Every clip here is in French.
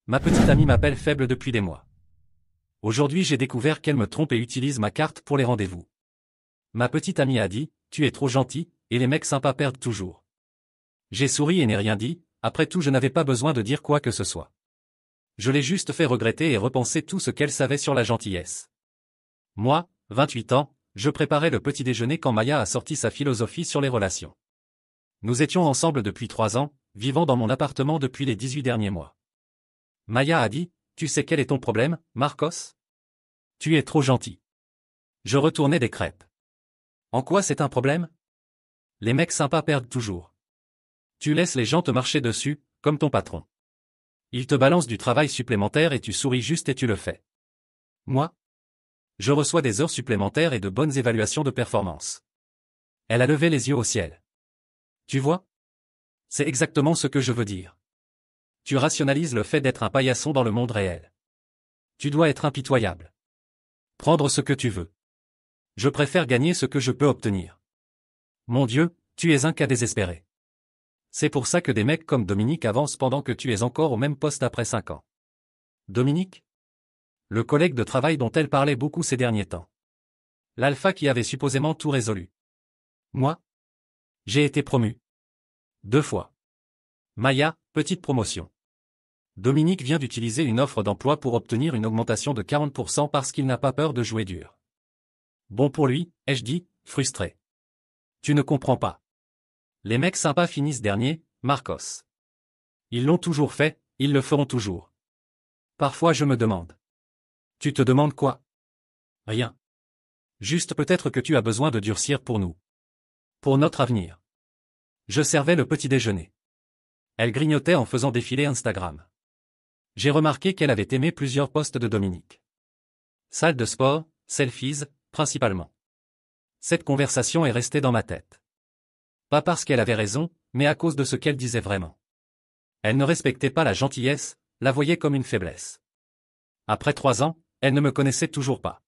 Ma petite amie m'appelle faible depuis des mois. Aujourd'hui j'ai découvert qu'elle me trompe et utilise ma carte pour les rendez-vous. Ma petite amie a dit, tu es trop gentil, et les mecs sympas perdent toujours. J'ai souri et n'ai rien dit, après tout je n'avais pas besoin de dire quoi que ce soit. Je l'ai juste fait regretter et repenser tout ce qu'elle savait sur la gentillesse. Moi, 28 ans, je préparais le petit déjeuner quand Maya a sorti sa philosophie sur les relations. Nous étions ensemble depuis 3 ans, vivant dans mon appartement depuis les 18 derniers mois. Maya a dit, tu sais quel est ton problème, Marcos? Tu es trop gentil. Je retournais des crêpes. En quoi c'est un problème? Les mecs sympas perdent toujours. Tu laisses les gens te marcher dessus, comme ton patron. Il te balance du travail supplémentaire et tu souris juste et tu le fais. Moi? Je reçois des heures supplémentaires et de bonnes évaluations de performance. Elle a levé les yeux au ciel. Tu vois? C'est exactement ce que je veux dire. Tu rationalises le fait d'être un paillasson dans le monde réel. Tu dois être impitoyable. Prendre ce que tu veux. Je préfère gagner ce que je peux obtenir. Mon Dieu, tu es un cas désespéré. C'est pour ça que des mecs comme Dominique avancent pendant que tu es encore au même poste après 5 ans. Dominique? Le collègue de travail dont elle parlait beaucoup ces derniers temps. L'alpha qui avait supposément tout résolu. Moi? J'ai été promu. 2 fois. Maya, petite promotion. Dominique vient d'utiliser une offre d'emploi pour obtenir une augmentation de 40% parce qu'il n'a pas peur de jouer dur. Bon pour lui, ai-je dit, frustré. Tu ne comprends pas. Les mecs sympas finissent dernier, Marcos. Ils l'ont toujours fait, ils le feront toujours. Parfois je me demande. Tu te demandes quoi? Rien. Juste peut-être que tu as besoin de durcir pour nous. Pour notre avenir. Je servais le petit déjeuner. Elle grignotait en faisant défiler Instagram. J'ai remarqué qu'elle avait aimé plusieurs posts de Dominique. Salle de sport, selfies, principalement. Cette conversation est restée dans ma tête. Pas parce qu'elle avait raison, mais à cause de ce qu'elle disait vraiment. Elle ne respectait pas la gentillesse, la voyait comme une faiblesse. Après 3 ans, elle ne me connaissait toujours pas.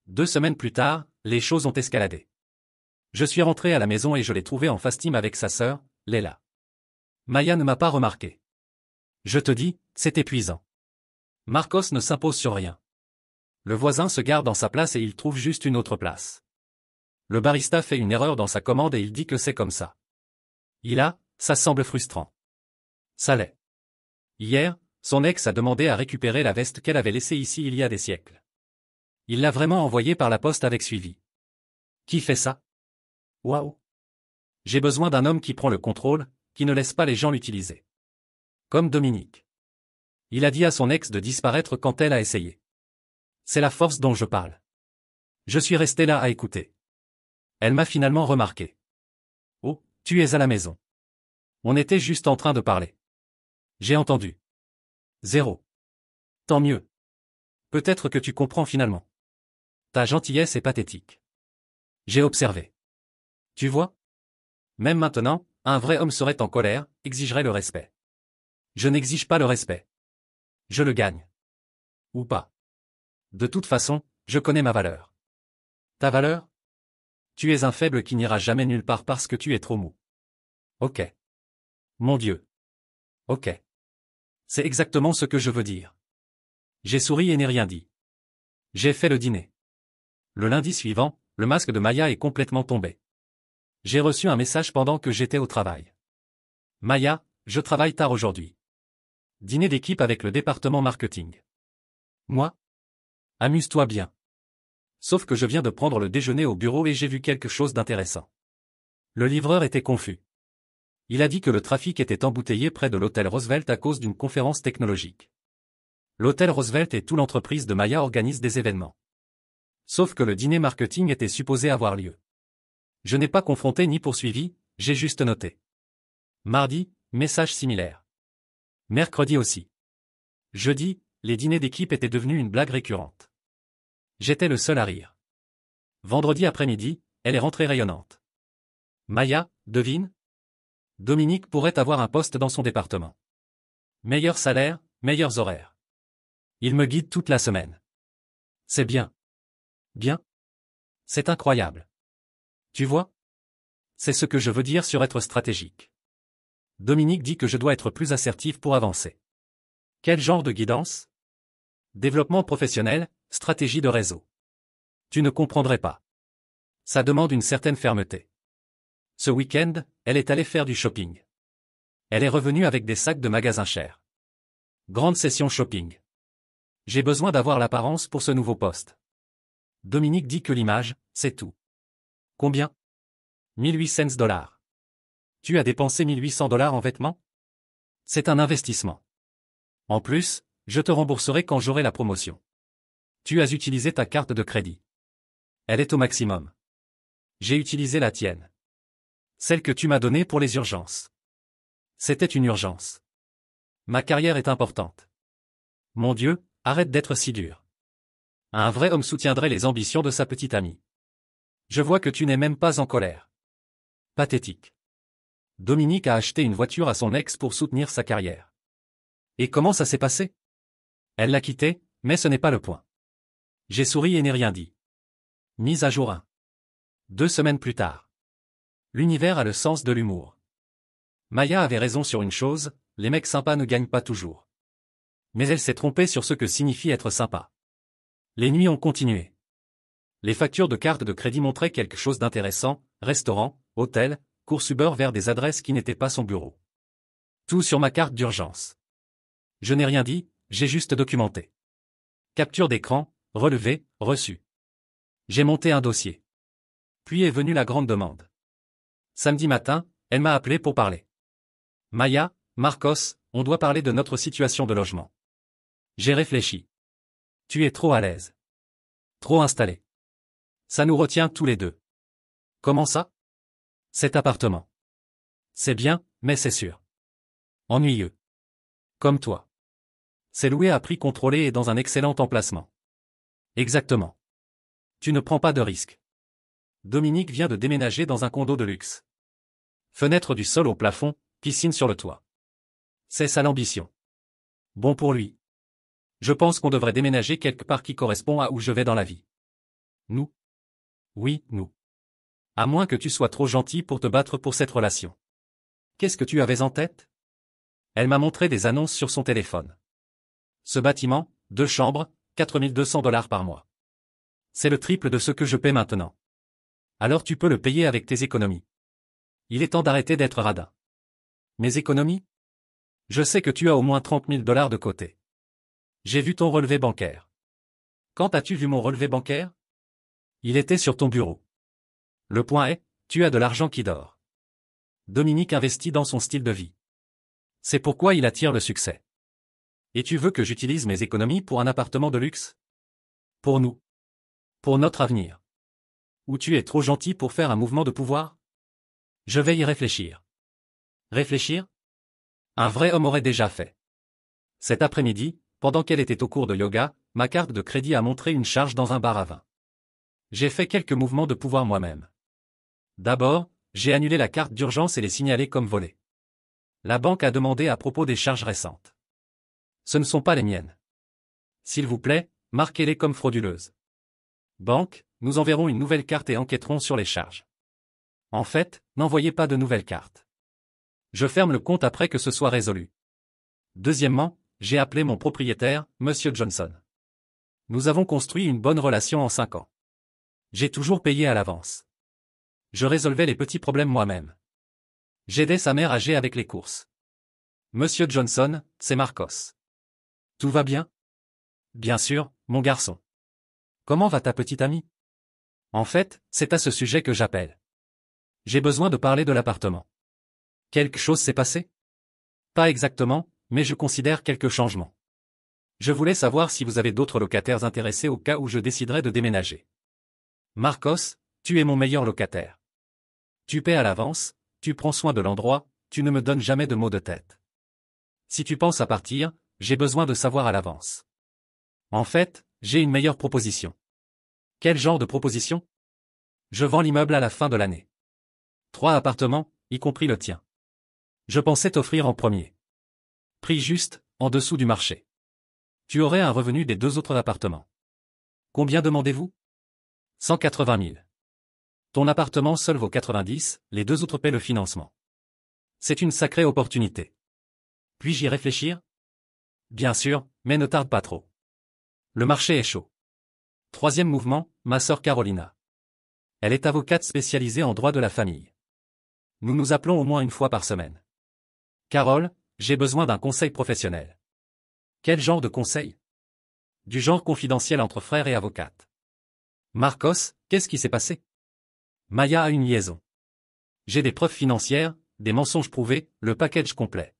2 semaines plus tard, les choses ont escaladé. Je suis rentré à la maison et je l'ai trouvée en fastime avec sa sœur, Leila. Maya ne m'a pas remarqué. Je te dis, c'est épuisant. Marcos ne s'impose sur rien. Le voisin se gare dans sa place et il trouve juste une autre place. Le barista fait une erreur dans sa commande et il dit que c'est comme ça. Ça semble frustrant. Ça l'est. Hier, son ex a demandé à récupérer la veste qu'elle avait laissée ici il y a des siècles. Il l'a vraiment envoyée par la poste avec suivi. Qui fait ça? Waouh! J'ai besoin d'un homme qui prend le contrôle, qui ne laisse pas les gens l'utiliser. Comme Dominique. Il a dit à son ex de disparaître quand elle a essayé. C'est la force dont je parle. Je suis resté là à écouter. Elle m'a finalement remarqué. Oh, tu es à la maison. On était juste en train de parler. J'ai entendu. 0. Tant mieux. Peut-être que tu comprends finalement. Ta gentillesse est pathétique. J'ai observé. Tu vois? Même maintenant, un vrai homme serait en colère, exigerait le respect. Je n'exige pas le respect. Je le gagne. Ou pas. De toute façon, je connais ma valeur. Ta valeur? Tu es un faible qui n'ira jamais nulle part parce que tu es trop mou. Ok. Mon Dieu. Ok. C'est exactement ce que je veux dire. J'ai souri et n'ai rien dit. J'ai fait le dîner. Le lundi suivant, le masque de Maya est complètement tombé. J'ai reçu un message pendant que j'étais au travail. Maya, je travaille tard aujourd'hui. Dîner d'équipe avec le département marketing. Moi? Amuse-toi bien. Sauf que je viens de prendre le déjeuner au bureau et j'ai vu quelque chose d'intéressant. Le livreur était confus. Il a dit que le trafic était embouteillé près de l'hôtel Roosevelt à cause d'une conférence technologique. L'hôtel Roosevelt et toute l'entreprise de Maya organisent des événements. Sauf que le dîner marketing était supposé avoir lieu. Je n'ai pas confronté ni poursuivi, j'ai juste noté. Mardi, message similaire. Mercredi aussi. Jeudi, les dîners d'équipe étaient devenus une blague récurrente. J'étais le seul à rire. Vendredi après-midi, elle est rentrée rayonnante. Maya, devine? Dominique pourrait avoir un poste dans son département. Meilleur salaire, meilleurs horaires. Il me guide toute la semaine. C'est bien. Bien? C'est incroyable. Tu vois? C'est ce que je veux dire sur être stratégique. Dominique dit que je dois être plus assertif pour avancer. Quel genre de guidance? Développement professionnel, stratégie de réseau. Tu ne comprendrais pas. Ça demande une certaine fermeté. Ce week-end, elle est allée faire du shopping. Elle est revenue avec des sacs de magasins chers. Grande session shopping. J'ai besoin d'avoir l'apparence pour ce nouveau poste. Dominique dit que l'image, c'est tout. Combien? 1800 dollars. Tu as dépensé 1800 dollars en vêtements? C'est un investissement. En plus, je te rembourserai quand j'aurai la promotion. Tu as utilisé ta carte de crédit. Elle est au maximum. J'ai utilisé la tienne. Celle que tu m'as donnée pour les urgences. C'était une urgence. Ma carrière est importante. Mon Dieu, arrête d'être si dur. Un vrai homme soutiendrait les ambitions de sa petite amie. Je vois que tu n'es même pas en colère. Pathétique. Dominique a acheté une voiture à son ex pour soutenir sa carrière. Et comment ça s'est passé? Elle l'a quitté, mais ce n'est pas le point. J'ai souri et n'ai rien dit. Mise à jour 1. 2 semaines plus tard. L'univers a le sens de l'humour. Maya avait raison sur une chose, les mecs sympas ne gagnent pas toujours. Mais elle s'est trompée sur ce que signifie être sympa. Les nuits ont continué. Les factures de carte de crédit montraient quelque chose d'intéressant, restaurant, hôtel, course Uber vers des adresses qui n'étaient pas son bureau. Tout sur ma carte d'urgence. Je n'ai rien dit, j'ai juste documenté. Capture d'écran, relevé, reçu. J'ai monté un dossier. Puis est venue la grande demande. Samedi matin, elle m'a appelé pour parler. Maya, Marcos, on doit parler de notre situation de logement. J'ai réfléchi. Tu es trop à l'aise. Trop installé. Ça nous retient tous les deux. Comment ça? Cet appartement. C'est bien, mais c'est sûr. Ennuyeux. Comme toi. C'est loué à prix contrôlé et dans un excellent emplacement. Exactement. Tu ne prends pas de risques. Dominique vient de déménager dans un condo de luxe. Fenêtre du sol au plafond, piscine sur le toit. C'est ça l'ambition. Bon pour lui. Je pense qu'on devrait déménager quelque part qui correspond à où je vais dans la vie. Nous? Oui, nous. À moins que tu sois trop gentil pour te battre pour cette relation. Qu'est-ce que tu avais en tête? Elle m'a montré des annonces sur son téléphone. Ce bâtiment, 2 chambres, 4200 dollars par mois. C'est le triple de ce que je paie maintenant. Alors tu peux le payer avec tes économies. Il est temps d'arrêter d'être radin. Mes économies? Je sais que tu as au moins 30 000 dollars de côté. J'ai vu ton relevé bancaire. Quand as-tu vu mon relevé bancaire? Il était sur ton bureau. Le point est, tu as de l'argent qui dort. Dominique investit dans son style de vie. C'est pourquoi il attire le succès. Et tu veux que j'utilise mes économies pour un appartement de luxe? Pour nous. Pour notre avenir. Ou tu es trop gentil pour faire un mouvement de pouvoir? Je vais y réfléchir. Réfléchir? Un vrai homme aurait déjà fait. Cet après-midi, pendant qu'elle était au cours de yoga, ma carte de crédit a montré une charge dans un bar à vin. J'ai fait quelques mouvements de pouvoir moi-même. D'abord, j'ai annulé la carte d'urgence et l'ai signalée comme volée. La banque a demandé à propos des charges récentes. Ce ne sont pas les miennes. S'il vous plaît, marquez-les comme frauduleuses. Banque, nous enverrons une nouvelle carte et enquêterons sur les charges. En fait, n'envoyez pas de nouvelle carte. Je ferme le compte après que ce soit résolu. Deuxièmement, j'ai appelé mon propriétaire, Monsieur Johnson. Nous avons construit une bonne relation en 5 ans. J'ai toujours payé à l'avance. Je résolvais les petits problèmes moi-même. J'aidais sa mère âgée avec les courses. Monsieur Johnson, c'est Marcos. Tout va bien? Bien sûr, mon garçon. Comment va ta petite amie? En fait, c'est à ce sujet que j'appelle. J'ai besoin de parler de l'appartement. Quelque chose s'est passé? Pas exactement, mais je considère quelques changements. Je voulais savoir si vous avez d'autres locataires intéressés au cas où je déciderais de déménager. Marcos, tu es mon meilleur locataire. Tu paies à l'avance, tu prends soin de l'endroit, tu ne me donnes jamais de maux de tête. Si tu penses à partir, j'ai besoin de savoir à l'avance. En fait, j'ai une meilleure proposition. Quel genre de proposition? Je vends l'immeuble à la fin de l'année. 3 appartements, y compris le tien. Je pensais t'offrir en premier. Prix juste, en dessous du marché. Tu aurais un revenu des 2 autres appartements. Combien demandez-vous? 180 000. Ton appartement seul vaut 90, les 2 autres paient le financement. C'est une sacrée opportunité. Puis-je y réfléchir? Bien sûr, mais ne tarde pas trop. Le marché est chaud. Troisième mouvement, ma sœur Carolina. Elle est avocate spécialisée en droit de la famille. Nous nous appelons au moins une fois par semaine. Carole, j'ai besoin d'un conseil professionnel. Quel genre de conseil? Du genre confidentiel entre frères et avocates. Marcos, qu'est-ce qui s'est passé? Maya a une liaison. J'ai des preuves financières, des mensonges prouvés, le package complet.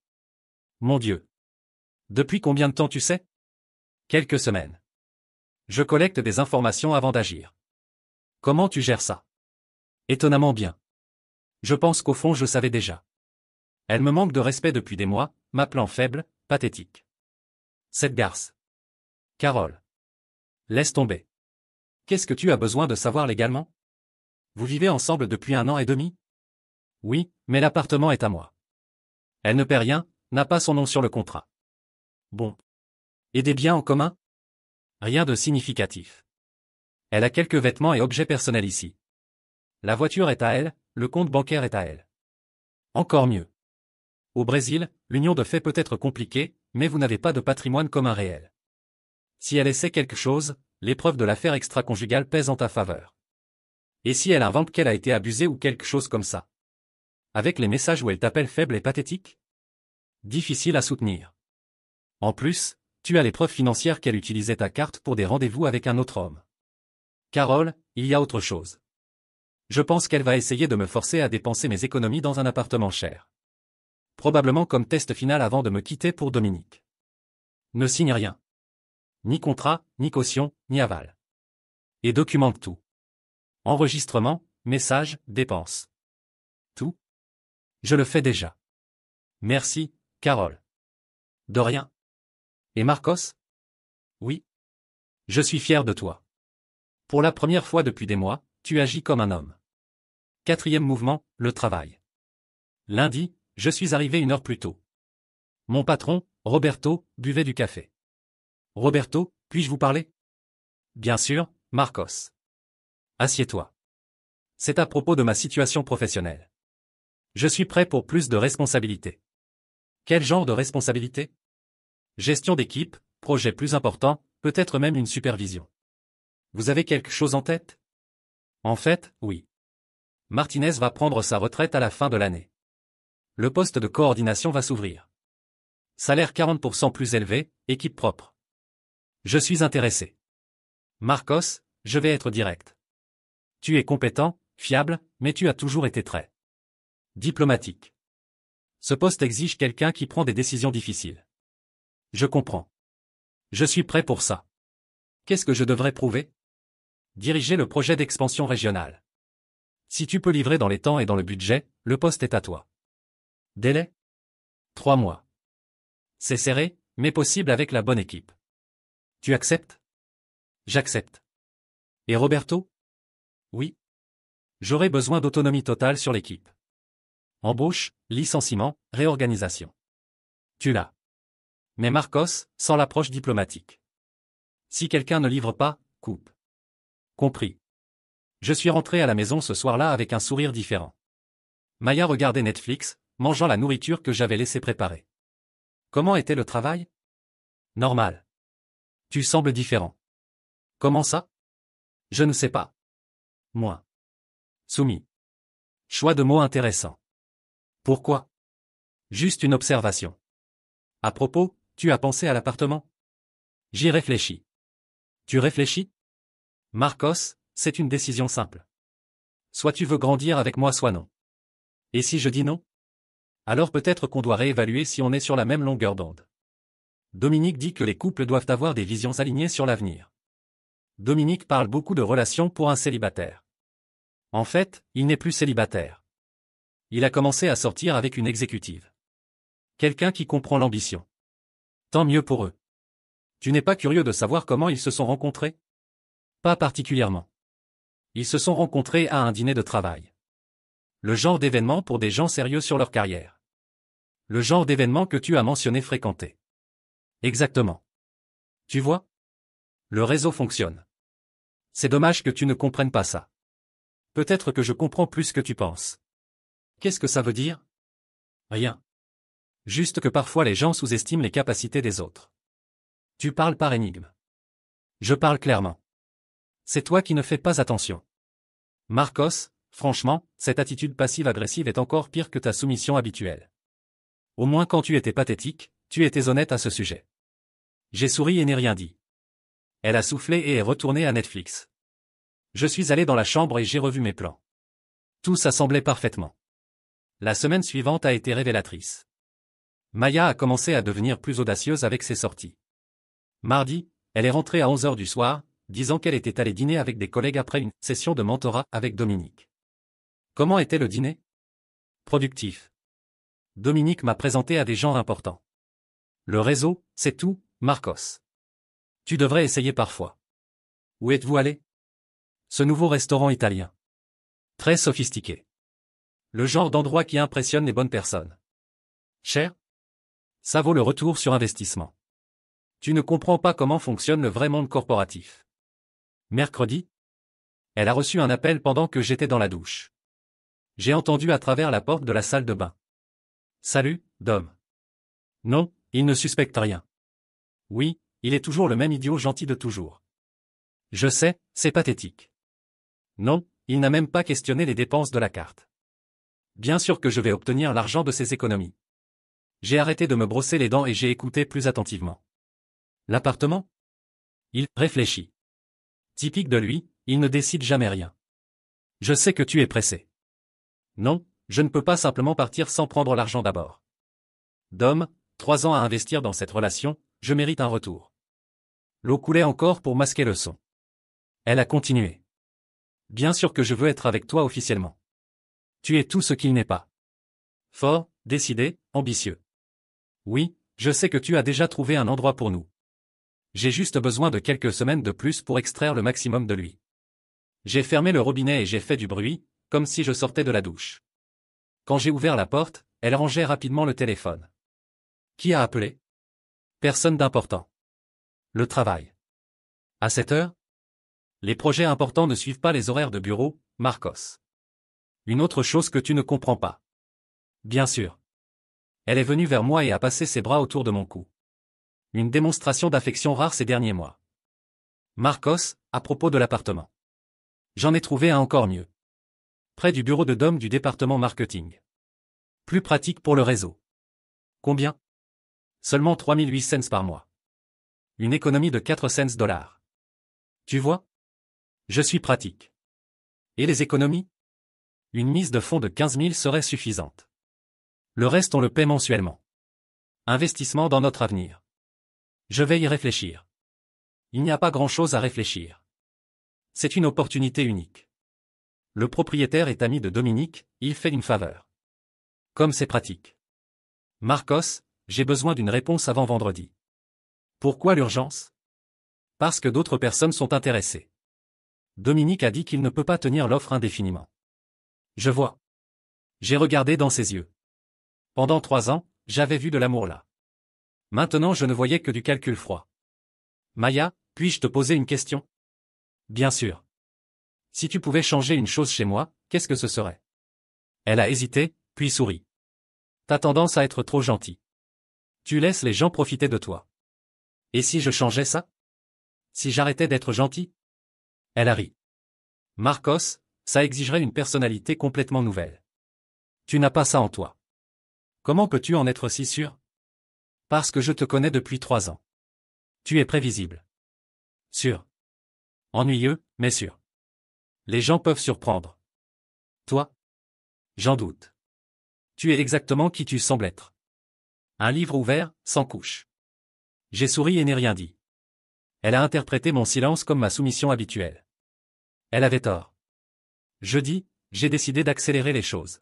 Mon Dieu. Depuis combien de temps tu sais? Quelques semaines. Je collecte des informations avant d'agir. Comment tu gères ça? Étonnamment bien. Je pense qu'au fond je savais déjà. Elle me manque de respect depuis des mois, m'appelant faible, pathétique. Cette garce. Carole. Laisse tomber. Qu'est-ce que tu as besoin de savoir légalement? Vous vivez ensemble depuis 1 an et demi? Oui, mais l'appartement est à moi. Elle ne paie rien, n'a pas son nom sur le contrat. Bon. Et des biens en commun? Rien de significatif. Elle a quelques vêtements et objets personnels ici. La voiture est à elle, le compte bancaire est à elle. Encore mieux. Au Brésil, l'union de fait peut être compliquée, mais vous n'avez pas de patrimoine commun réel. Si elle essaie quelque chose, l'épreuve de l'affaire extra-conjugale pèse en ta faveur. Et si elle invente qu'elle a été abusée ou quelque chose comme ça? Avec les messages où elle t'appelle faible et pathétique? Difficile à soutenir. En plus, tu as les preuves financières qu'elle utilisait ta carte pour des rendez-vous avec un autre homme. Carole, il y a autre chose. Je pense qu'elle va essayer de me forcer à dépenser mes économies dans un appartement cher. Probablement comme test final avant de me quitter pour Dominique. Ne signe rien. Ni contrat, ni caution, ni aval. Et documente tout. Enregistrement, message, dépenses. Tout. Je le fais déjà. Merci, Carole. De rien. Et Marcos? Oui. Je suis fier de toi. Pour la première fois depuis des mois, tu agis comme un homme. Quatrième mouvement, le travail. Lundi, je suis arrivé 1 heure plus tôt. Mon patron, Roberto, buvait du café. Roberto, puis-je vous parler? Bien sûr, Marcos. Assieds-toi. C'est à propos de ma situation professionnelle. Je suis prêt pour plus de responsabilités. Quel genre de responsabilité? Gestion d'équipe, projet plus important, peut-être même une supervision. Vous avez quelque chose en tête? En fait, oui. Martinez va prendre sa retraite à la fin de l'année. Le poste de coordination va s'ouvrir. Salaire 40% plus élevé, équipe propre. Je suis intéressé. Marcos, je vais être direct. Tu es compétent, fiable, mais tu as toujours été très diplomatique. Ce poste exige quelqu'un qui prend des décisions difficiles. Je comprends. Je suis prêt pour ça. Qu'est-ce que je devrais prouver? Diriger le projet d'expansion régionale. Si tu peux livrer dans les temps et dans le budget, le poste est à toi. Délai? 3 mois. C'est serré, mais possible avec la bonne équipe. Tu acceptes? J'accepte. Et Roberto? Oui. J'aurai besoin d'autonomie totale sur l'équipe. Embauche, licenciement, réorganisation. Tu l'as. Mais Marcos, sans l'approche diplomatique. Si quelqu'un ne livre pas, coupe. Compris. Je suis rentré à la maison ce soir-là avec un sourire différent. Maya regardait Netflix, mangeant la nourriture que j'avais laissé préparer. Comment était le travail? Normal. Tu sembles différent. Comment ça? Je ne sais pas. Moins. Soumis. Choix de mots intéressant. Pourquoi? Juste une observation. À propos, tu as pensé à l'appartement? J'y réfléchis. Tu réfléchis? Marcos, c'est une décision simple. Soit tu veux grandir avec moi, soit non. Et si je dis non? Alors peut-être qu'on doit réévaluer si on est sur la même longueur d'onde. Dominique dit que les couples doivent avoir des visions alignées sur l'avenir. Dominique parle beaucoup de relations pour un célibataire. En fait, il n'est plus célibataire. Il a commencé à sortir avec une exécutive. Quelqu'un qui comprend l'ambition. Tant mieux pour eux. Tu n'es pas curieux de savoir comment ils se sont rencontrés? Pas particulièrement. Ils se sont rencontrés à un dîner de travail. Le genre d'événement pour des gens sérieux sur leur carrière. Le genre d'événement que tu as mentionné fréquenter. Exactement. Tu vois? Le réseau fonctionne. C'est dommage que tu ne comprennes pas ça. Peut-être que je comprends plus que tu penses. Qu'est-ce que ça veut dire? Rien. Juste que parfois les gens sous-estiment les capacités des autres. Tu parles par énigme. Je parle clairement. C'est toi qui ne fais pas attention. Marcos, franchement, cette attitude passive-agressive est encore pire que ta soumission habituelle. Au moins quand tu étais pathétique, tu étais honnête à ce sujet. J'ai souri et n'ai rien dit. Elle a soufflé et est retournée à Netflix. Je suis allé dans la chambre et j'ai revu mes plans. Tout s'assemblait parfaitement. La semaine suivante a été révélatrice. Maya a commencé à devenir plus audacieuse avec ses sorties. Mardi, elle est rentrée à 11h du soir, disant qu'elle était allée dîner avec des collègues après une session de mentorat avec Dominique. Comment était le dîner? Productif. Dominique m'a présenté à des gens importants. Le réseau, c'est tout, Marcos. Tu devrais essayer parfois. Où êtes-vous allé? Ce nouveau restaurant italien. Très sophistiqué. Le genre d'endroit qui impressionne les bonnes personnes. Cher? Ça vaut le retour sur investissement. Tu ne comprends pas comment fonctionne le vrai monde corporatif. Mercredi? Elle a reçu un appel pendant que j'étais dans la douche. J'ai entendu à travers la porte de la salle de bain. Salut, Dom. Non, il ne suspecte rien. Oui, il est toujours le même idiot gentil de toujours. Je sais, c'est pathétique. Non, il n'a même pas questionné les dépenses de la carte. Bien sûr que je vais obtenir l'argent de ses économies. J'ai arrêté de me brosser les dents et j'ai écouté plus attentivement. L'appartement? Il réfléchit. Typique de lui, il ne décide jamais rien. Je sais que tu es pressé. Non, je ne peux pas simplement partir sans prendre l'argent d'abord. Dom, 3 ans à investir dans cette relation, je mérite un retour. L'eau coulait encore pour masquer le son. Elle a continué. Bien sûr que je veux être avec toi officiellement. Tu es tout ce qu'il n'est pas. Fort, décidé, ambitieux. Oui, je sais que tu as déjà trouvé un endroit pour nous. J'ai juste besoin de quelques semaines de plus pour extraire le maximum de lui. J'ai fermé le robinet et j'ai fait du bruit, comme si je sortais de la douche. Quand j'ai ouvert la porte, elle rangeait rapidement le téléphone. Qui a appelé? Personne d'important. Le travail. À 7 heures? Les projets importants ne suivent pas les horaires de bureau, Marcos. Une autre chose que tu ne comprends pas. Bien sûr. Elle est venue vers moi et a passé ses bras autour de mon cou. Une démonstration d'affection rare ces derniers mois. Marcos, à propos de l'appartement. J'en ai trouvé un encore mieux. Près du bureau de Dom du département marketing. Plus pratique pour le réseau. Combien? Seulement 3008 cents par mois. Une économie de 4 cents dollars. Tu vois? Je suis pratique. Et les économies? Une mise de fonds de 15 000 serait suffisante. Le reste on le paie mensuellement. Investissement dans notre avenir. Je vais y réfléchir. Il n'y a pas grand-chose à réfléchir. C'est une opportunité unique. Le propriétaire est ami de Dominique, il fait une faveur. Comme c'est pratique. Marcos, j'ai besoin d'une réponse avant vendredi. Pourquoi l'urgence? Parce que d'autres personnes sont intéressées. Dominique a dit qu'il ne peut pas tenir l'offre indéfiniment. Je vois. J'ai regardé dans ses yeux. Pendant 3 ans, j'avais vu de l'amour là. Maintenant je ne voyais que du calcul froid. Maya, puis-je te poser une question? Bien sûr. Si tu pouvais changer une chose chez moi, qu'est-ce que ce serait? Elle a hésité, puis sourit. T'as tendance à être trop gentil. Tu laisses les gens profiter de toi. Et si je changeais ça? Si j'arrêtais d'être gentil? Elle a ri. Marcos, ça exigerait une personnalité complètement nouvelle. Tu n'as pas ça en toi. Comment peux-tu en être si sûr? Parce que je te connais depuis 3 ans. Tu es prévisible. Sûr. Ennuyeux, mais sûr. Les gens peuvent surprendre. Toi? J'en doute. Tu es exactement qui tu sembles être. Un livre ouvert, sans couche. J'ai souri et n'ai rien dit. Elle a interprété mon silence comme ma soumission habituelle. Elle avait tort. Jeudi, j'ai décidé d'accélérer les choses.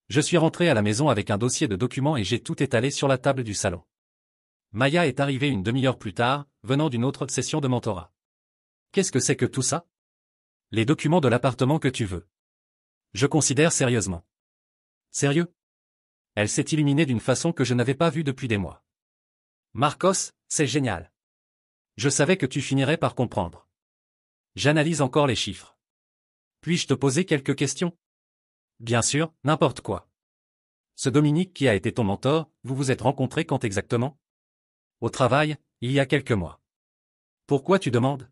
Je suis rentré à la maison avec un dossier de documents et j'ai tout étalé sur la table du salon. Maya est arrivée une demi-heure plus tard, venant d'une autre session de mentorat. Qu'est-ce que c'est que tout ça? Les documents de l'appartement que tu veux. Je considère sérieusement. Sérieux? Elle s'est illuminée d'une façon que je n'avais pas vue depuis des mois. Marcos, c'est génial. Je savais que tu finirais par comprendre. J'analyse encore les chiffres. Puis-je te poser quelques questions? Bien sûr, n'importe quoi. Ce Dominique qui a été ton mentor, vous vous êtes rencontrés quand exactement? Au travail, il y a quelques mois. Pourquoi tu demandes?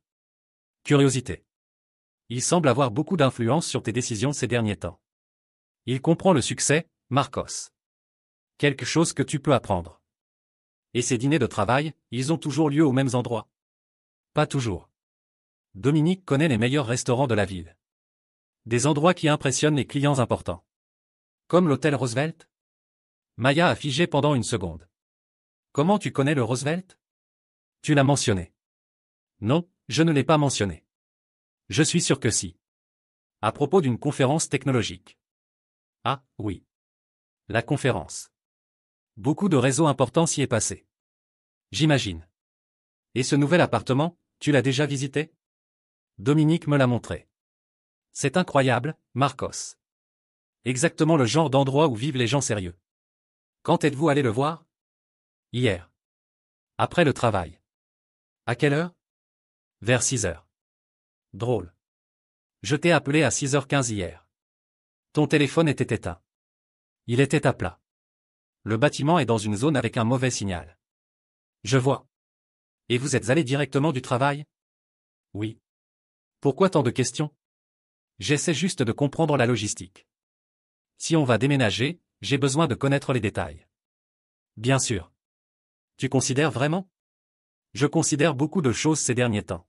Curiosité. Il semble avoir beaucoup d'influence sur tes décisions ces derniers temps. Il comprend le succès, Marcos. Quelque chose que tu peux apprendre. Et ces dîners de travail, ils ont toujours lieu aux mêmes endroits? Pas toujours. Dominique connaît les meilleurs restaurants de la ville. Des endroits qui impressionnent les clients importants. Comme l'hôtel Roosevelt? Maya a figé pendant une seconde. Comment tu connais le Roosevelt? Tu l'as mentionné. Non, je ne l'ai pas mentionné. Je suis sûr que si. À propos d'une conférence technologique. Ah, oui. La conférence. Beaucoup de réseaux importants s'y est passé. J'imagine. Et ce nouvel appartement, tu l'as déjà visité? Dominique me l'a montré. C'est incroyable, Marcos. Exactement le genre d'endroit où vivent les gens sérieux. Quand êtes-vous allé le voir? Hier. Après le travail. À quelle heure? Vers 6 heures. Drôle. Je t'ai appelé à 6h15 hier. Ton téléphone était éteint. Il était à plat. Le bâtiment est dans une zone avec un mauvais signal. Je vois. Et vous êtes allé directement du travail? Oui. Pourquoi tant de questions? J'essaie juste de comprendre la logistique. Si on va déménager, j'ai besoin de connaître les détails. Bien sûr. Tu considères vraiment? Je considère beaucoup de choses ces derniers temps.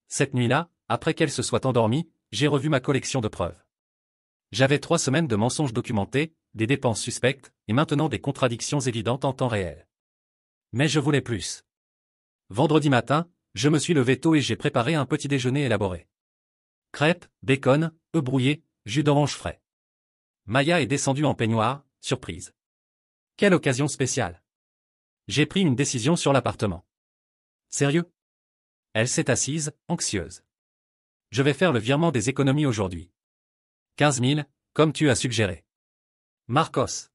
Cette nuit-là, après qu'elle se soit endormie, j'ai revu ma collection de preuves. J'avais 3 semaines de mensonges documentés, des dépenses suspectes, et maintenant des contradictions évidentes en temps réel. Mais je voulais plus. Vendredi matin, je me suis levé tôt et j'ai préparé un petit déjeuner élaboré. Crêpes, bacon, œufs brouillés, jus d'orange frais. Maya est descendue en peignoir, surprise. Quelle occasion spéciale. J'ai pris une décision sur l'appartement. Sérieux? Elle s'est assise, anxieuse. Je vais faire le virement des économies aujourd'hui. 15 000, comme tu as suggéré. Marcos.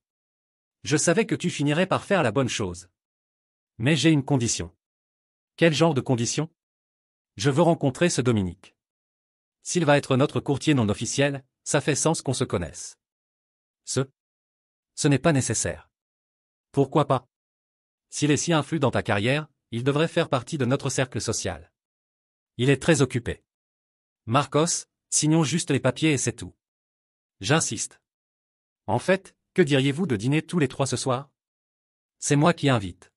Je savais que tu finirais par faire la bonne chose. Mais j'ai une condition. Quel genre de condition? Je veux rencontrer ce Dominique. S'il va être notre courtier non officiel, ça fait sens qu'on se connaisse. Ce n'est pas nécessaire. Pourquoi pas? S'il est si influent dans ta carrière, il devrait faire partie de notre cercle social. Il est très occupé. Marcos, signons juste les papiers et c'est tout. J'insiste. En fait, que diriez-vous de dîner tous les 3 ce soir? C'est moi qui invite.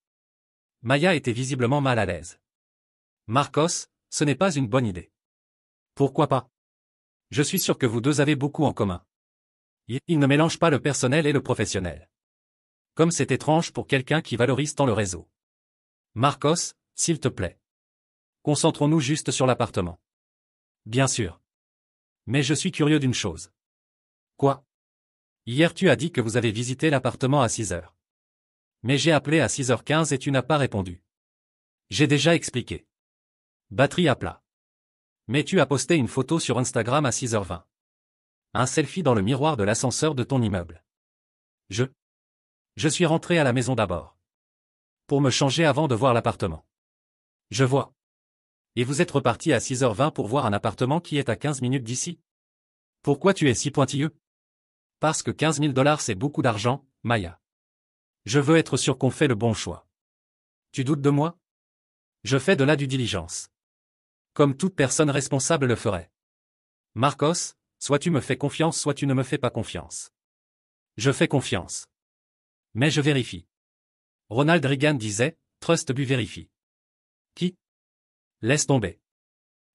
Maya était visiblement mal à l'aise. Marcos, ce n'est pas une bonne idée. Pourquoi pas? Je suis sûr que vous deux avez beaucoup en commun. Il ne mélange pas le personnel et le professionnel. Comme c'est étrange pour quelqu'un qui valorise tant le réseau. Marcos, s'il te plaît. Concentrons-nous juste sur l'appartement. Bien sûr. Mais je suis curieux d'une chose. Quoi? Hier tu as dit que vous avez visité l'appartement à 6 heures. Mais j'ai appelé à 6h15 et tu n'as pas répondu. J'ai déjà expliqué. Batterie à plat. Mais tu as posté une photo sur Instagram à 6h20. Un selfie dans le miroir de l'ascenseur de ton immeuble. Je suis rentré à la maison d'abord. Pour me changer avant de voir l'appartement. Je vois. Et vous êtes reparti à 6h20 pour voir un appartement qui est à 15 minutes d'ici? Pourquoi tu es si pointilleux? Parce que 15 000 $ c'est beaucoup d'argent, Maya. Je veux être sûr qu'on fait le bon choix. Tu doutes de moi? Je fais de la due diligence. Comme toute personne responsable le ferait. Marcos, soit tu me fais confiance soit tu ne me fais pas confiance. Je fais confiance. Mais je vérifie. Ronald Reagan disait, Trust but verifie. Qui? Laisse tomber.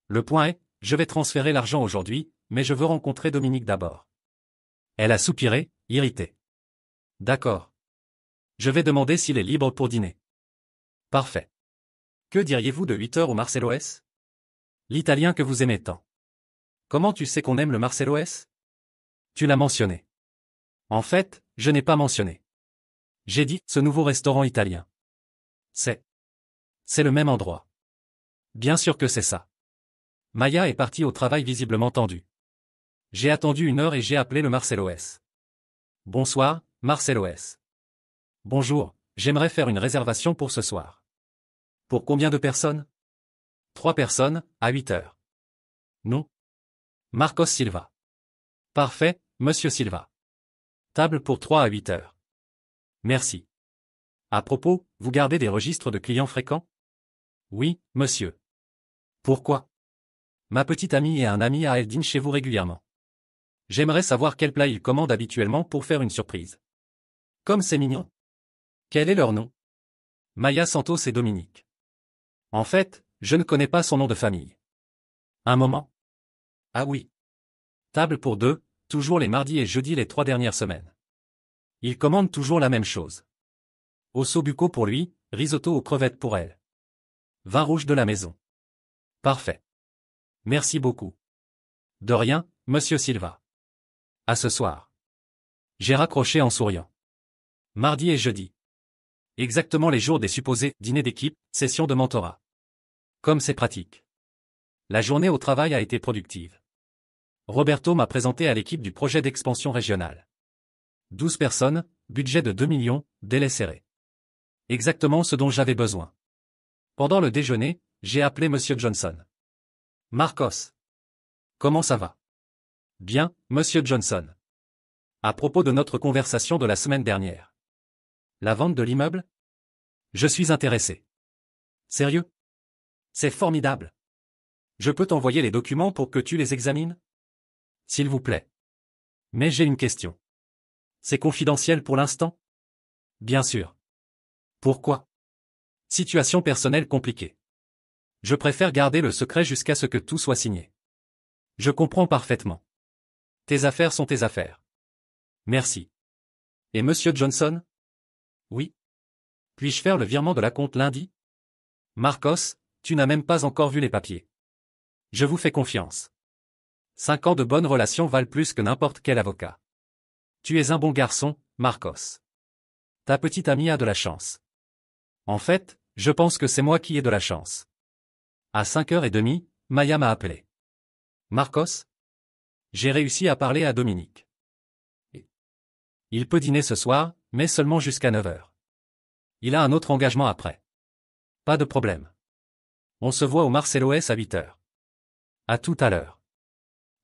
Le point est, je vais transférer l'argent aujourd'hui, mais je veux rencontrer Dominique d'abord. Elle a soupiré, irritée. D'accord. Je vais demander s'il est libre pour dîner. Parfait. Que diriez-vous de 8 heures au Marceloès? L'italien que vous aimez tant. Comment tu sais qu'on aime le Marceloès? Tu l'as mentionné. En fait, je n'ai pas mentionné. J'ai dit, ce nouveau restaurant italien. C'est le même endroit. Bien sûr que c'est ça. Maya est partie au travail visiblement tendue. J'ai attendu 1 heure et j'ai appelé le Marceloès. Bonsoir, Marceloès. Bonjour, j'aimerais faire une réservation pour ce soir. Pour combien de personnes? 3 personnes, à 8 heures. Non. Marcos Silva. Parfait, Monsieur Silva. Table pour 3 à 8 heures. Merci. À propos, vous gardez des registres de clients fréquents? Oui, monsieur. Pourquoi? Ma petite amie et un ami à elle dînent chez vous régulièrement. J'aimerais savoir quel plat ils commandent habituellement pour faire une surprise. Comme c'est mignon. Quel est leur nom? Maya Santos et Dominique. En fait, je ne connais pas son nom de famille. Un moment. Ah oui. Table pour deux, toujours les mardis et jeudis les 3 dernières semaines. Ils commandent toujours la même chose. Ossobuco pour lui, risotto aux crevettes pour elle. Vin rouge de la maison. Parfait. Merci beaucoup. De rien, monsieur Silva. À ce soir. J'ai raccroché en souriant. Mardi et jeudi. Exactement les jours des supposés dîners d'équipe, session de mentorat. Comme c'est pratique. La journée au travail a été productive. Roberto m'a présenté à l'équipe du projet d'expansion régionale. 12 personnes, budget de 2 millions, délai serré. Exactement ce dont j'avais besoin. Pendant le déjeuner, j'ai appelé monsieur Johnson. Marcos. Comment ça va? Bien, monsieur Johnson. À propos de notre conversation de la semaine dernière. La vente de l'immeuble? Je suis intéressé. Sérieux? C'est formidable. Je peux t'envoyer les documents pour que tu les examines? S'il vous plaît. Mais j'ai une question. C'est confidentiel pour l'instant? Bien sûr. Pourquoi? Situation personnelle compliquée. Je préfère garder le secret jusqu'à ce que tout soit signé. Je comprends parfaitement. Tes affaires sont tes affaires. Merci. Et monsieur Johnson? Oui. Puis-je faire le virement de la compte lundi? Marcos, tu n'as même pas encore vu les papiers. Je vous fais confiance. 5 ans de bonnes relations valent plus que n'importe quel avocat. Tu es un bon garçon, Marcos. Ta petite amie a de la chance. En fait, je pense que c'est moi qui ai de la chance. À 5h30, Maya m'a appelé. Marcos? J'ai réussi à parler à Dominique. Il peut dîner ce soir, mais seulement jusqu'à 9h. Il a un autre engagement après. Pas de problème. On se voit au Marcelo S à 8h. À tout à l'heure.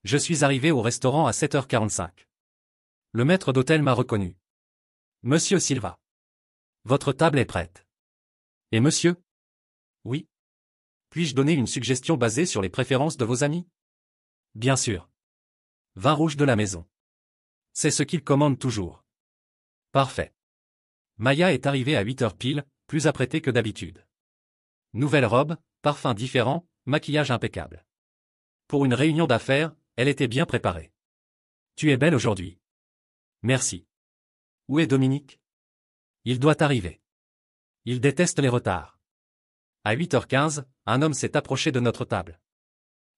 Je suis arrivé au restaurant à 7h45. Le maître d'hôtel m'a reconnu. Monsieur Silva. Votre table est prête. Et monsieur? Oui. Puis-je donner une suggestion basée sur les préférences de vos amis? Bien sûr. Vin rouge de la maison. C'est ce qu'ils commandent toujours. Parfait. Maya est arrivée à 8h pile, plus apprêtée que d'habitude. Nouvelle robe, parfum différent, maquillage impeccable. Pour une réunion d'affaires, elle était bien préparée. Tu es belle aujourd'hui. Merci. Où est Dominique? Il doit arriver. Il déteste les retards. À 8h15, un homme s'est approché de notre table.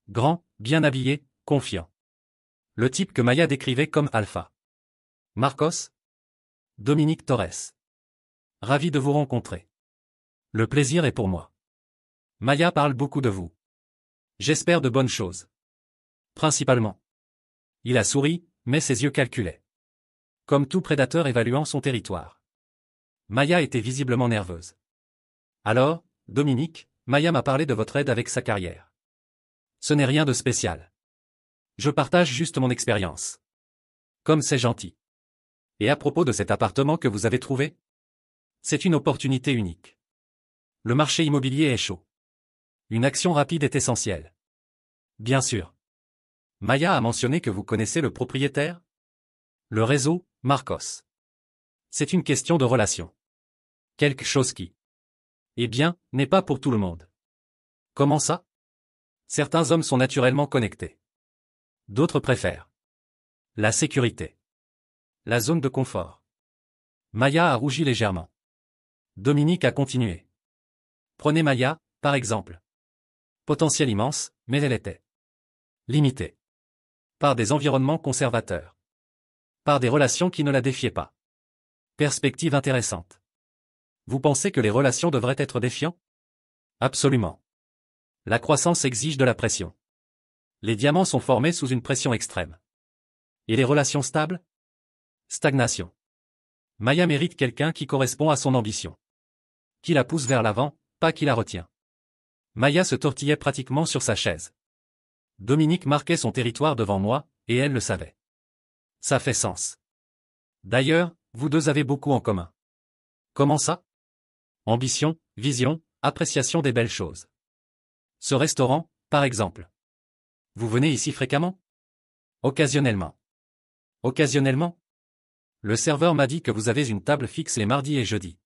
Grand, bien habillé, confiant. Le type que Maya décrivait comme alpha. Marcos? Dominique Torres. Ravi de vous rencontrer. Le plaisir est pour moi. Maya parle beaucoup de vous. J'espère de bonnes choses. Principalement. Il a souri, mais ses yeux calculaient. Comme tout prédateur évaluant son territoire. Maya était visiblement nerveuse. Alors, Dominique, Maya m'a parlé de votre aide avec sa carrière. Ce n'est rien de spécial. Je partage juste mon expérience. Comme c'est gentil. Et à propos de cet appartement que vous avez trouvé? C'est une opportunité unique. Le marché immobilier est chaud. Une action rapide est essentielle. Bien sûr. Maya a mentionné que vous connaissez le propriétaire? Le réseau, Marcos. C'est une question de relation. Quelque chose qui, eh bien, n'est pas pour tout le monde. Comment ça? Certains hommes sont naturellement connectés. D'autres préfèrent la sécurité. La zone de confort. Maya a rougi légèrement. Dominique a continué. Prenez Maya, par exemple. Potentiel immense, mais elle était limitée. Par des environnements conservateurs. Par des relations qui ne la défiaient pas. Perspective intéressante. Vous pensez que les relations devraient être défiantes? Absolument. La croissance exige de la pression. Les diamants sont formés sous une pression extrême. Et les relations stables? Stagnation. Maya mérite quelqu'un qui correspond à son ambition. Qui la pousse vers l'avant, pas qui la retient. Maya se tortillait pratiquement sur sa chaise. Dominique marquait son territoire devant moi, et elle le savait. Ça fait sens. D'ailleurs, vous deux avez beaucoup en commun. Comment ça? Ambition, vision, appréciation des belles choses. Ce restaurant, par exemple. Vous venez ici fréquemment? Occasionnellement. Occasionnellement? Le serveur m'a dit que vous avez une table fixe les mardis et jeudis.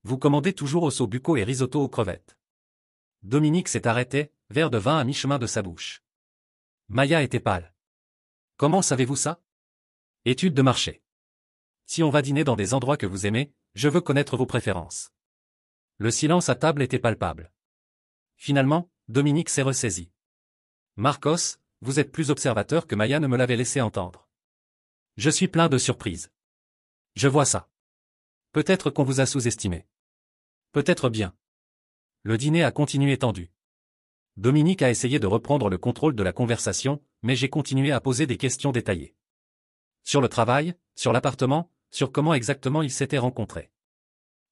Vous commandez toujours osso bucco et risotto aux crevettes. Dominique s'est arrêté, verre de vin à mi-chemin de sa bouche. Maya était pâle. Comment savez-vous ça? Étude de marché. Si on va dîner dans des endroits que vous aimez, je veux connaître vos préférences. Le silence à table était palpable. Finalement, Dominique s'est ressaisi. Marcos, vous êtes plus observateur que Maya ne me l'avait laissé entendre. Je suis plein de surprises. Je vois ça. Peut-être qu'on vous a sous-estimé. Peut-être bien. Le dîner a continué tendu. Dominique a essayé de reprendre le contrôle de la conversation, mais j'ai continué à poser des questions détaillées. Sur le travail, sur l'appartement, sur comment exactement ils s'étaient rencontrés.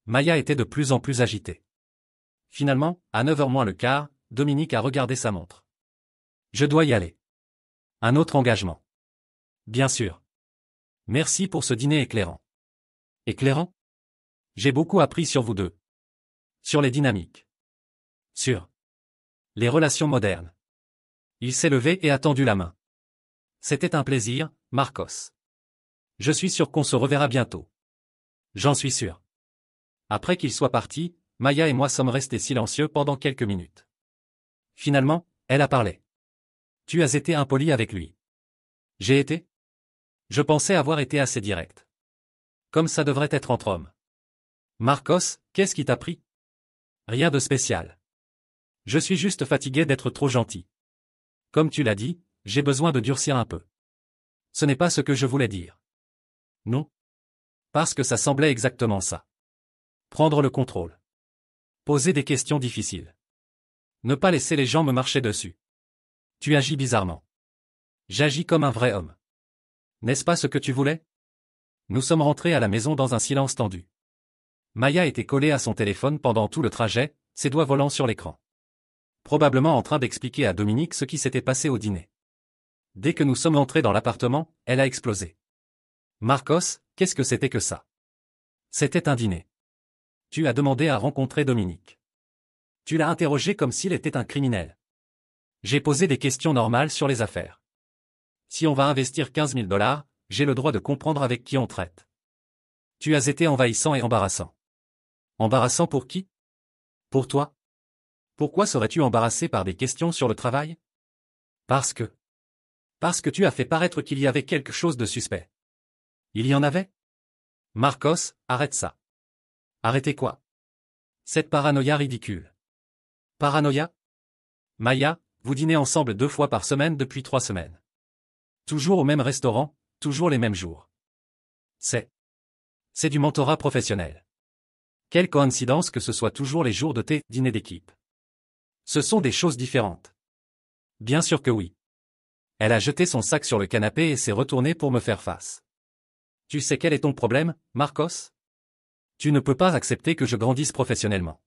Maya était de plus en plus agitée. Finalement, à 9h moins le quart, Dominique a regardé sa montre. Je dois y aller. Un autre engagement. Bien sûr. Merci pour ce dîner éclairant. Éclairant? J'ai beaucoup appris sur vous deux. Sur les dynamiques. Sur les relations modernes. Il s'est levé et a tendu la main. C'était un plaisir, Marcos. Je suis sûr qu'on se reverra bientôt. J'en suis sûr. Après qu'il soit parti, Maya et moi sommes restés silencieux pendant quelques minutes. Finalement, elle a parlé. Tu as été impoli avec lui. J'ai été? Je pensais avoir été assez direct. Comme ça devrait être entre hommes. Marcos, qu'est-ce qui t'a pris? Rien de spécial. Je suis juste fatigué d'être trop gentil. Comme tu l'as dit, j'ai besoin de durcir un peu. Ce n'est pas ce que je voulais dire. Non? Parce que ça semblait exactement ça. Prendre le contrôle. Poser des questions difficiles. Ne pas laisser les gens me marcher dessus. Tu agis bizarrement. J'agis comme un vrai homme. N'est-ce pas ce que tu voulais? Nous sommes rentrés à la maison dans un silence tendu. Maya était collée à son téléphone pendant tout le trajet, ses doigts volant sur l'écran. Probablement en train d'expliquer à Dominique ce qui s'était passé au dîner. Dès que nous sommes entrés dans l'appartement, elle a explosé. Marcos, qu'est-ce que c'était que ça? C'était un dîner. Tu as demandé à rencontrer Dominique. Tu l'as interrogé comme s'il était un criminel. J'ai posé des questions normales sur les affaires. Si on va investir 15 000 $, j'ai le droit de comprendre avec qui on traite. Tu as été envahissant et embarrassant. Embarrassant pour qui? Pour toi? Pourquoi serais-tu embarrassé par des questions sur le travail? Parce que tu as fait paraître qu'il y avait quelque chose de suspect. Il y en avait? Marcos, arrête ça. Arrêtez quoi? Cette paranoïa ridicule. Paranoïa? Maya, vous dînez ensemble 2 fois par semaine depuis 3 semaines. Toujours au même restaurant, toujours les mêmes jours. C'est du mentorat professionnel. Quelle coïncidence que ce soit toujours les jours de tes dîners d'équipe. Ce sont des choses différentes. Bien sûr que oui. Elle a jeté son sac sur le canapé et s'est retournée pour me faire face. Tu sais quel est ton problème, Marcos? Tu ne peux pas accepter que je grandisse professionnellement.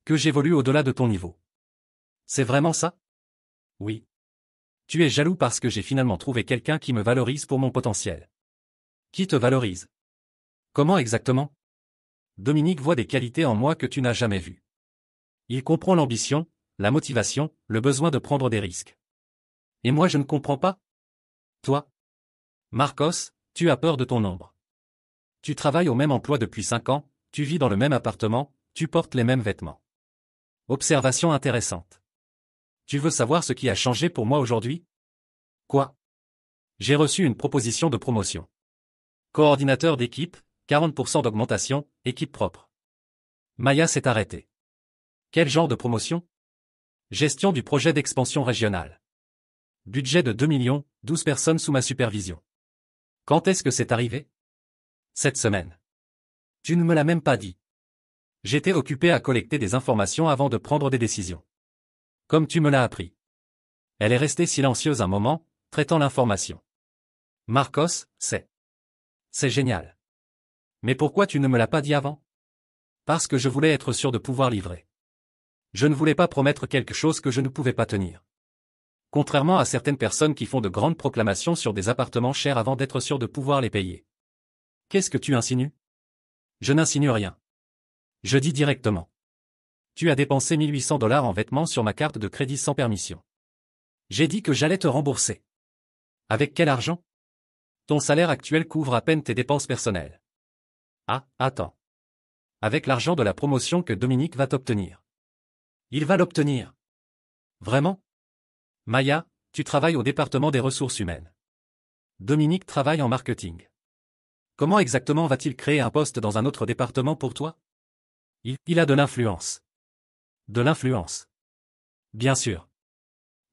Que j'évolue au-delà de ton niveau. C'est vraiment ça? Oui. Tu es jaloux parce que j'ai finalement trouvé quelqu'un qui me valorise pour mon potentiel. Qui te valorise? Comment exactement? Dominique voit des qualités en moi que tu n'as jamais vues. Il comprend l'ambition, la motivation, le besoin de prendre des risques. Et moi je ne comprends pas? Toi? Marcos, tu as peur de ton ombre. Tu travailles au même emploi depuis 5 ans, tu vis dans le même appartement, tu portes les mêmes vêtements. Observation intéressante. Tu veux savoir ce qui a changé pour moi aujourd'hui? Quoi? J'ai reçu une proposition de promotion. Coordinateur d'équipe, 40% d'augmentation, équipe propre. Maya s'est arrêtée. Quel genre de promotion? Gestion du projet d'expansion régionale. Budget de 2 millions, 12 personnes sous ma supervision. Quand est-ce que c'est arrivé? Cette semaine. Tu ne me l'as même pas dit. J'étais occupé à collecter des informations avant de prendre des décisions. Comme tu me l'as appris. Elle est restée silencieuse un moment, traitant l'information. Marcos, c'est génial. Mais pourquoi tu ne me l'as pas dit avant? Parce que je voulais être sûr de pouvoir livrer. Je ne voulais pas promettre quelque chose que je ne pouvais pas tenir. Contrairement à certaines personnes qui font de grandes proclamations sur des appartements chers avant d'être sûr de pouvoir les payer. Qu'est-ce que tu insinues? Je n'insinue rien. Je dis directement. Tu as dépensé 1 800 $ en vêtements sur ma carte de crédit sans permission. J'ai dit que j'allais te rembourser. Avec quel argent? Ton salaire actuel couvre à peine tes dépenses personnelles. Ah, attends. Avec l'argent de la promotion que Dominique va t'obtenir. Il va l'obtenir. Vraiment? Maya, tu travailles au département des ressources humaines. Dominique travaille en marketing. Comment exactement va-t-il créer un poste dans un autre département pour toi? Il a de l'influence. De l'influence. Bien sûr.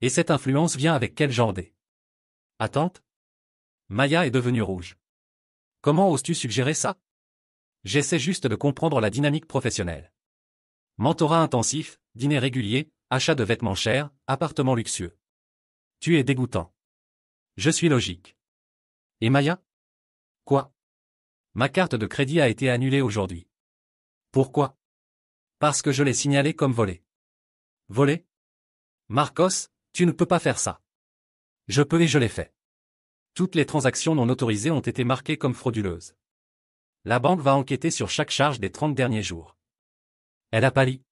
Et cette influence vient avec quel genre d'attente? Maya est devenue rouge. Comment oses-tu suggérer ça? J'essaie juste de comprendre la dynamique professionnelle. Mentorat intensif, dîner régulier, achat de vêtements chers, appartement luxueux. Tu es dégoûtant. Je suis logique. Et Maya? Quoi? Ma carte de crédit a été annulée aujourd'hui. Pourquoi? Parce que je l'ai signalée comme volée. Volée? Marcos, tu ne peux pas faire ça. Je peux et je l'ai fait. Toutes les transactions non autorisées ont été marquées comme frauduleuses. La banque va enquêter sur chaque charge des 30 derniers jours. Elle a pâli.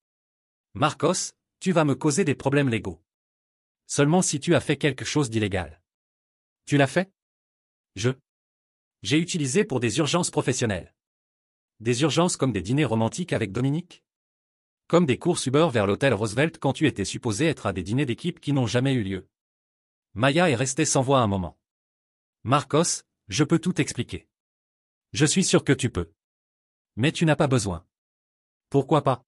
Marcos, tu vas me causer des problèmes légaux. Seulement si tu as fait quelque chose d'illégal. Tu l'as fait? J'ai utilisé pour des urgences professionnelles. Des urgences comme des dîners romantiques avec Dominique? Comme des courses Uber vers l'hôtel Roosevelt quand tu étais supposé être à des dîners d'équipe qui n'ont jamais eu lieu. Maya est restée sans voix un moment. Marcos, je peux tout expliquer. Je suis sûr que tu peux. Mais tu n'as pas besoin. Pourquoi pas?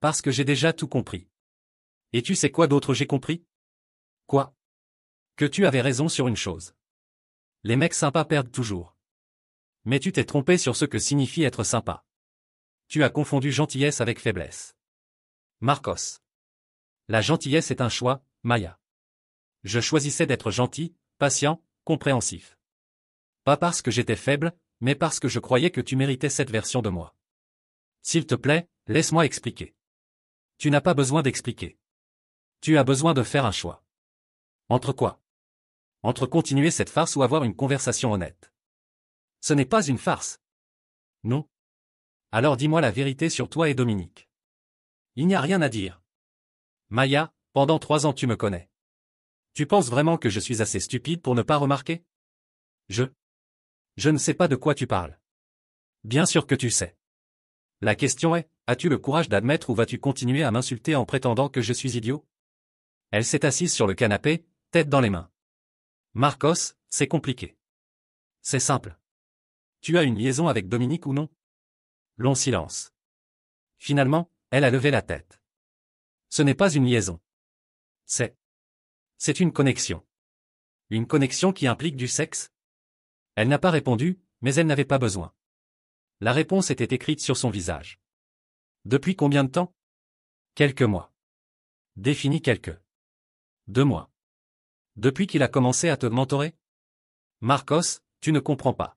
Parce que j'ai déjà tout compris. Et tu sais quoi d'autre j'ai compris? Quoi? Que tu avais raison sur une chose. Les mecs sympas perdent toujours. Mais tu t'es trompé sur ce que signifie être sympa. Tu as confondu gentillesse avec faiblesse. Marcos. La gentillesse est un choix, Maya. Je choisissais d'être gentil, patient, compréhensif. Pas parce que j'étais faible, mais parce que je croyais que tu méritais cette version de moi. S'il te plaît, laisse-moi expliquer. Tu n'as pas besoin d'expliquer. Tu as besoin de faire un choix. Entre quoi? Entre continuer cette farce ou avoir une conversation honnête. Ce n'est pas une farce. Non? Alors dis-moi la vérité sur toi et Dominique. Il n'y a rien à dire. Maya, pendant 3 ans tu me connais. Tu penses vraiment que je suis assez stupide pour ne pas remarquer? Je ne sais pas de quoi tu parles. Bien sûr que tu sais. La question est, as-tu le courage d'admettre ou vas-tu continuer à m'insulter en prétendant que je suis idiot? Elle s'est assise sur le canapé, tête dans les mains. Marcos, c'est compliqué. C'est simple. Tu as une liaison avec Dominique ou non? Long silence. Finalement, elle a levé la tête. Ce n'est pas une liaison. C'est une connexion. Une connexion qui implique du sexe? Elle n'a pas répondu, mais elle n'avait pas besoin. La réponse était écrite sur son visage. Depuis combien de temps? Quelques mois. Définis quelques. 2 mois. Depuis qu'il a commencé à te mentorer? Marcos, tu ne comprends pas.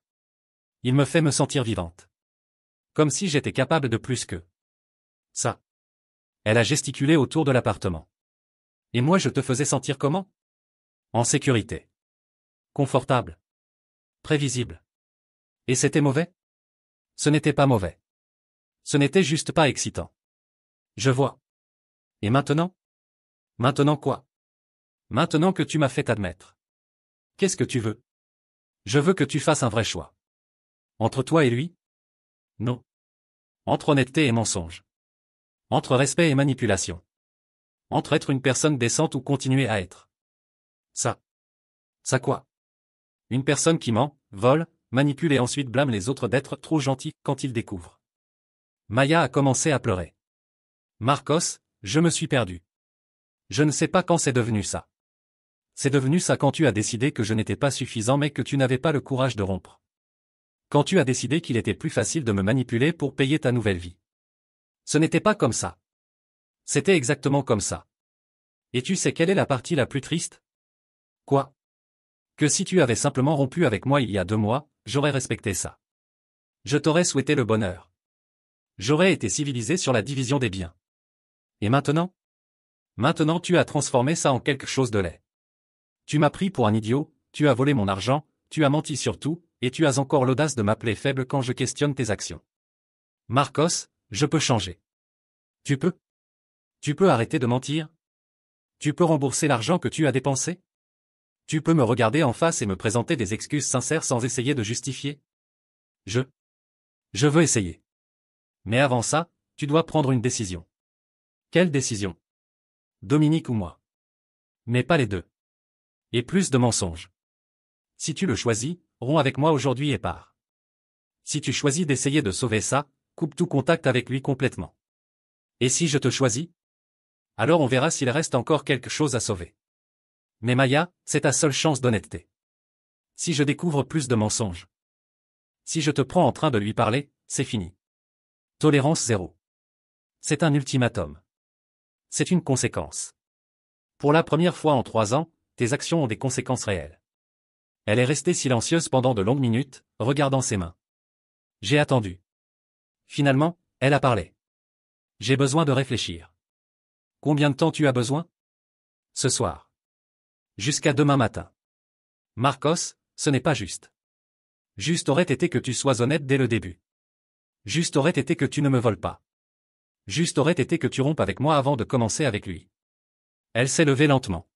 Il me fait me sentir vivante. Comme si j'étais capable de plus que ça. Elle a gesticulé autour de l'appartement. Et moi je te faisais sentir comment? En sécurité. Confortable. Prévisible. Et c'était mauvais? Ce n'était pas mauvais. Ce n'était juste pas excitant. Je vois. Et maintenant? Maintenant quoi? Maintenant que tu m'as fait admettre. Qu'est-ce que tu veux? Je veux que tu fasses un vrai choix. Entre toi et lui? Non. Entre honnêteté et mensonge. Entre respect et manipulation. Entre être une personne décente ou continuer à être. Ça. Ça quoi? Une personne qui ment, vole, manipule et ensuite blâme les autres d'être trop gentils quand ils découvrent. Maya a commencé à pleurer. Marcos, je me suis perdu. Je ne sais pas quand c'est devenu ça. C'est devenu ça quand tu as décidé que je n'étais pas suffisant mais que tu n'avais pas le courage de rompre. Quand tu as décidé qu'il était plus facile de me manipuler pour payer ta nouvelle vie. Ce n'était pas comme ça. C'était exactement comme ça. Et tu sais quelle est la partie la plus triste? Quoi? Que si tu avais simplement rompu avec moi il y a 2 mois, j'aurais respecté ça. Je t'aurais souhaité le bonheur. J'aurais été civilisé sur la division des biens. Et maintenant? Maintenant tu as transformé ça en quelque chose de laid. Tu m'as pris pour un idiot, tu as volé mon argent, tu as menti sur tout, et tu as encore l'audace de m'appeler faible quand je questionne tes actions. Marcos, je peux changer. Tu peux? Tu peux arrêter de mentir? Tu peux rembourser l'argent que tu as dépensé? Tu peux me regarder en face et me présenter des excuses sincères sans essayer de justifier? Je veux essayer. Mais avant ça, tu dois prendre une décision. Quelle décision? Dominique ou moi? Mais pas les deux. Et plus de mensonges. Si tu le choisis, romps avec moi aujourd'hui et pars. Si tu choisis d'essayer de sauver ça, coupe tout contact avec lui complètement. Et si je te choisis? Alors on verra s'il reste encore quelque chose à sauver. Mais Maya, c'est ta seule chance d'honnêteté. Si je découvre plus de mensonges. Si je te prends en train de lui parler, c'est fini. Tolérance zéro. C'est un ultimatum. C'est une conséquence. Pour la première fois en 3 ans, tes actions ont des conséquences réelles. Elle est restée silencieuse pendant de longues minutes, regardant ses mains. J'ai attendu. Finalement, elle a parlé. J'ai besoin de réfléchir. Combien de temps tu as besoin? Ce soir. Jusqu'à demain matin. Marcos, ce n'est pas juste. Juste aurait été que tu sois honnête dès le début. Juste aurait été que tu ne me voles pas. Juste aurait été que tu rompes avec moi avant de commencer avec lui. Elle s'est levée lentement.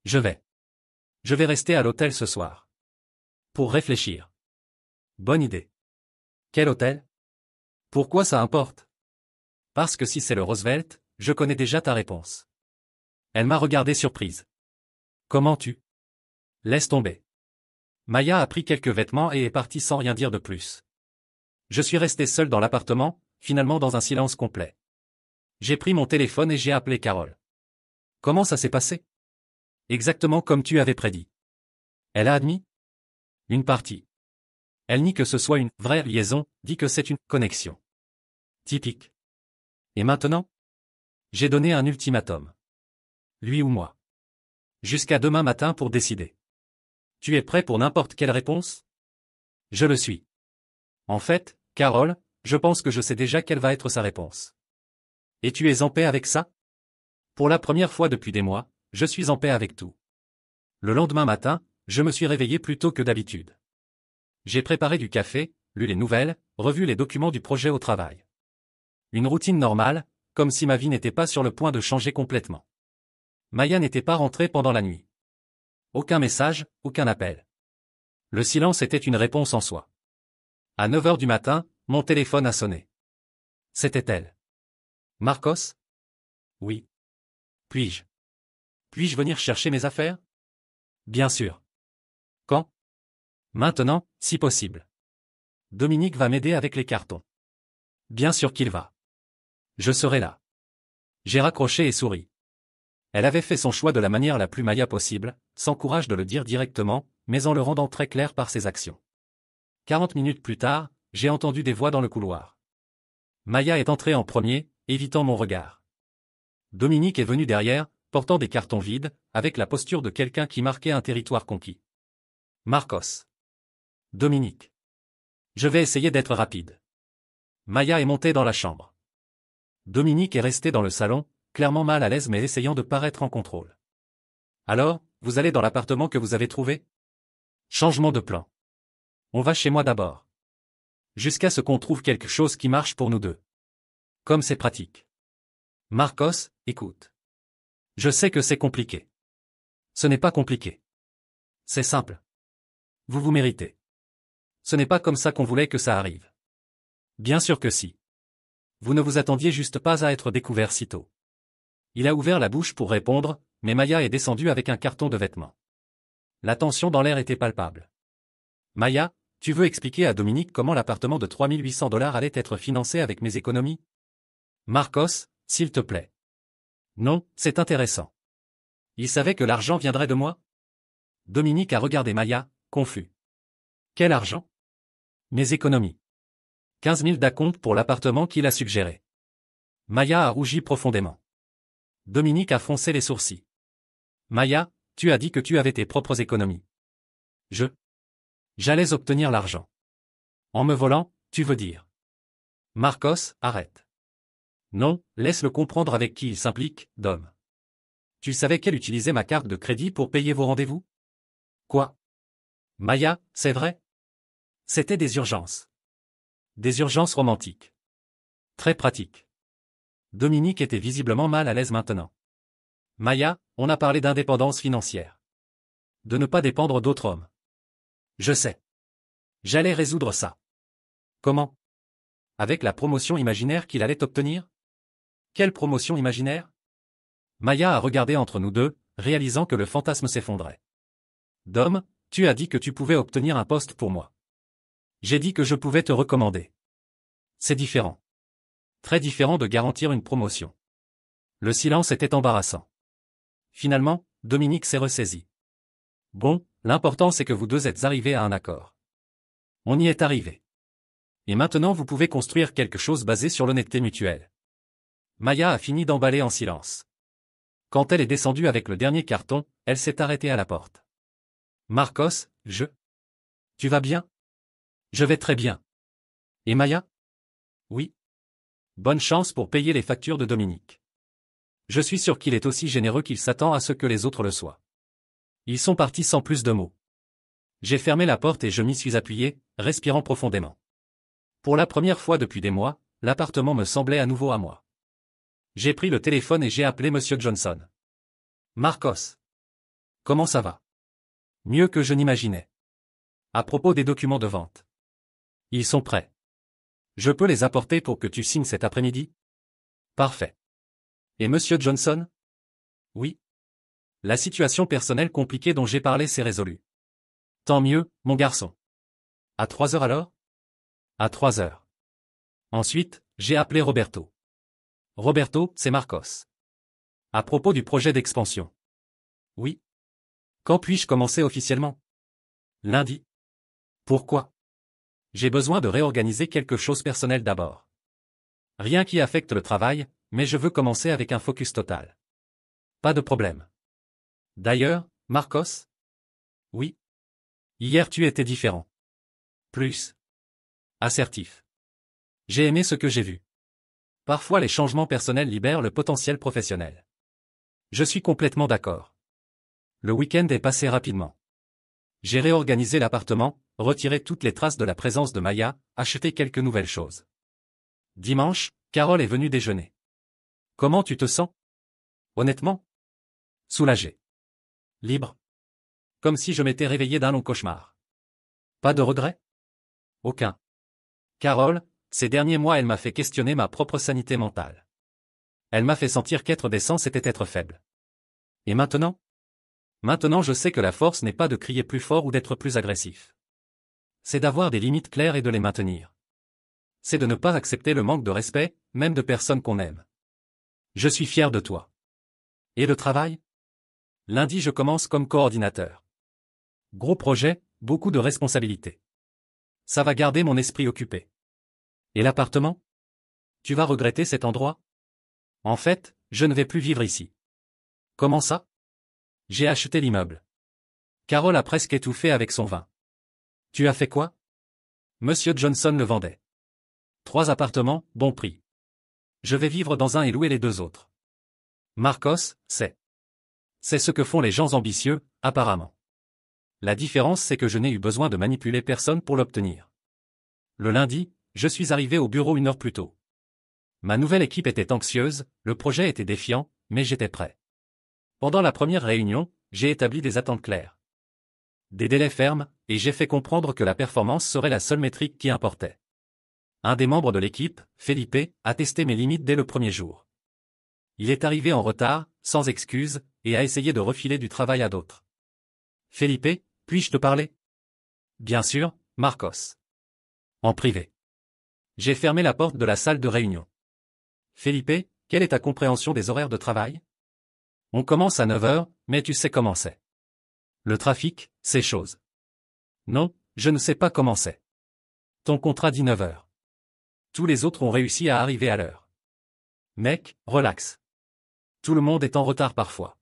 Je vais rester à l'hôtel ce soir. Pour réfléchir. Bonne idée. Quel hôtel? Pourquoi ça importe? Parce que si c'est le Roosevelt, je connais déjà ta réponse. Elle m'a regardé surprise. Comment tu? Laisse tomber. Maya a pris quelques vêtements et est partie sans rien dire de plus. Je suis resté seul dans l'appartement, finalement dans un silence complet. J'ai pris mon téléphone et j'ai appelé Carole. Comment ça s'est passé? Exactement comme tu avais prédit. Elle a admis? Une partie. Elle nie que ce soit une vraie liaison, dit que c'est une connexion. Typique. Et maintenant? J'ai donné un ultimatum. Lui ou moi. Jusqu'à demain matin pour décider. Tu es prêt pour n'importe quelle réponse? Je le suis. En fait, Carole, je pense que je sais déjà quelle va être sa réponse. Et tu es en paix avec ça? Pour la première fois depuis des mois, je suis en paix avec tout. Le lendemain matin, je me suis réveillé plus tôt que d'habitude. J'ai préparé du café, lu les nouvelles, revu les documents du projet au travail. Une routine normale, comme si ma vie n'était pas sur le point de changer complètement. Maya n'était pas rentrée pendant la nuit. Aucun message, aucun appel. Le silence était une réponse en soi. À 9 heures du matin, mon téléphone a sonné. C'était elle. Marcos? Oui. Puis-je venir chercher mes affaires? Bien sûr. Quand? Maintenant, si possible. Dominique va m'aider avec les cartons. Bien sûr qu'il va. Je serai là. J'ai raccroché et souri. Elle avait fait son choix de la manière la plus Maya possible, sans courage de le dire directement, mais en le rendant très clair par ses actions. 40 minutes plus tard, j'ai entendu des voix dans le couloir. Maya est entrée en premier, évitant mon regard. Dominique est venu derrière, portant des cartons vides, avec la posture de quelqu'un qui marquait un territoire conquis. Marcos. Dominique. Je vais essayer d'être rapide. Maya est montée dans la chambre. Dominique est resté dans le salon, clairement mal à l'aise mais essayant de paraître en contrôle. Alors, vous allez dans l'appartement que vous avez trouvé? Changement de plan. On va chez moi d'abord. Jusqu'à ce qu'on trouve quelque chose qui marche pour nous deux. Comme c'est pratique. Marcos, écoute. Je sais que c'est compliqué. Ce n'est pas compliqué. C'est simple. Vous vous méritez. Ce n'est pas comme ça qu'on voulait que ça arrive. Bien sûr que si. Vous ne vous attendiez juste pas à être découvert si tôt. Il a ouvert la bouche pour répondre, mais Maya est descendue avec un carton de vêtements. La tension dans l'air était palpable. Maya, tu veux expliquer à Dominique comment l'appartement de $3800 allait être financé avec mes économies? Marcos, s'il te plaît. Non, c'est intéressant. Il savait que l'argent viendrait de moi? Dominique a regardé Maya, confus. Quel argent? Mes économies. 15 000 d'acompte pour l'appartement qu'il a suggéré. Maya a rougi profondément. Dominique a froncé les sourcils. Maya, tu as dit que tu avais tes propres économies. J'allais obtenir l'argent. En me volant, tu veux dire. Marcos, arrête. Non, laisse-le comprendre avec qui il s'implique, Dom. Tu savais qu'elle utilisait ma carte de crédit pour payer vos rendez-vous? Quoi? Maya, c'est vrai? C'était des urgences. Des urgences romantiques. Très pratiques. Dominique était visiblement mal à l'aise maintenant. Maya, on a parlé d'indépendance financière. De ne pas dépendre d'autres hommes. Je sais. J'allais résoudre ça. Comment? Avec la promotion imaginaire qu'il allait obtenir? Quelle promotion imaginaire? Maya a regardé entre nous deux, réalisant que le fantasme s'effondrait. Dom, tu as dit que tu pouvais obtenir un poste pour moi. J'ai dit que je pouvais te recommander. C'est différent. Très différent de garantir une promotion. Le silence était embarrassant. Finalement, Dominique s'est ressaisi. Bon, l'important c'est que vous deux êtes arrivés à un accord. On y est arrivé. Et maintenant vous pouvez construire quelque chose basé sur l'honnêteté mutuelle. Maya a fini d'emballer en silence. Quand elle est descendue avec le dernier carton, elle s'est arrêtée à la porte. Marcos, Tu vas bien? Je vais très bien. Et Maya? Oui. Bonne chance pour payer les factures de Dominique. Je suis sûr qu'il est aussi généreux qu'il s'attend à ce que les autres le soient. Ils sont partis sans plus de mots. J'ai fermé la porte et je m'y suis appuyé, respirant profondément. Pour la première fois depuis des mois, l'appartement me semblait à nouveau à moi. J'ai pris le téléphone et j'ai appelé Monsieur Johnson. Marcos. Comment ça va? Mieux que je n'imaginais. À propos des documents de vente. Ils sont prêts. Je peux les apporter pour que tu signes cet après-midi? Parfait. Et Monsieur Johnson? Oui. La situation personnelle compliquée dont j'ai parlé s'est résolue. Tant mieux, mon garçon. À 3 heures alors? À 3 heures. Ensuite, j'ai appelé Roberto. Roberto, c'est Marcos. À propos du projet d'expansion. Oui. Quand puis-je commencer officiellement? Lundi. Pourquoi? J'ai besoin de réorganiser quelque chose personnel d'abord. Rien qui affecte le travail, mais je veux commencer avec un focus total. Pas de problème. D'ailleurs, Marcos? Oui. Hier tu étais différent. Plus assertif. J'ai aimé ce que j'ai vu. Parfois les changements personnels libèrent le potentiel professionnel. Je suis complètement d'accord. Le week-end est passé rapidement. J'ai réorganisé l'appartement, retiré toutes les traces de la présence de Maya, acheté quelques nouvelles choses. Dimanche, Carole est venue déjeuner. Comment tu te sens? Honnêtement? Soulagé. Libre. Comme si je m'étais réveillé d'un long cauchemar. Pas de regret? Aucun. Carole, ces derniers mois elle m'a fait questionner ma propre sanité mentale. Elle m'a fait sentir qu'être décent c'était être faible. Et maintenant? Maintenant je sais que la force n'est pas de crier plus fort ou d'être plus agressif. C'est d'avoir des limites claires et de les maintenir. C'est de ne pas accepter le manque de respect, même de personnes qu'on aime. Je suis fier de toi. Et le travail? Lundi je commence comme coordinateur. Gros projet, beaucoup de responsabilités. Ça va garder mon esprit occupé. Et l'appartement? Tu vas regretter cet endroit? En fait, je ne vais plus vivre ici. Comment ça? J'ai acheté l'immeuble. Carole a presque étouffé avec son vin. Tu as fait quoi? Monsieur Johnson le vendait. 3 appartements, bon prix. Je vais vivre dans un et louer les 2 autres. Marcos, c'est ce que font les gens ambitieux, apparemment. La différence c'est que je n'ai eu besoin de manipuler personne pour l'obtenir. Le lundi, je suis arrivé au bureau 1 heure plus tôt. Ma nouvelle équipe était anxieuse, le projet était défiant, mais j'étais prêt. Pendant la première réunion, j'ai établi des attentes claires. Des délais fermes, et j'ai fait comprendre que la performance serait la seule métrique qui importait. Un des membres de l'équipe, Felipe, a testé mes limites dès le premier jour. Il est arrivé en retard, sans excuse, et a essayé de refiler du travail à d'autres. Felipe, puis-je te parler? Bien sûr, Marcos. En privé. J'ai fermé la porte de la salle de réunion. Felipe, quelle est ta compréhension des horaires de travail? On commence à 9 heures, mais tu sais comment c'est. Le trafic, c'est chose. Non, je ne sais pas comment c'est. Ton contrat dit 9 heures. Tous les autres ont réussi à arriver à l'heure. Mec, relax. Tout le monde est en retard parfois.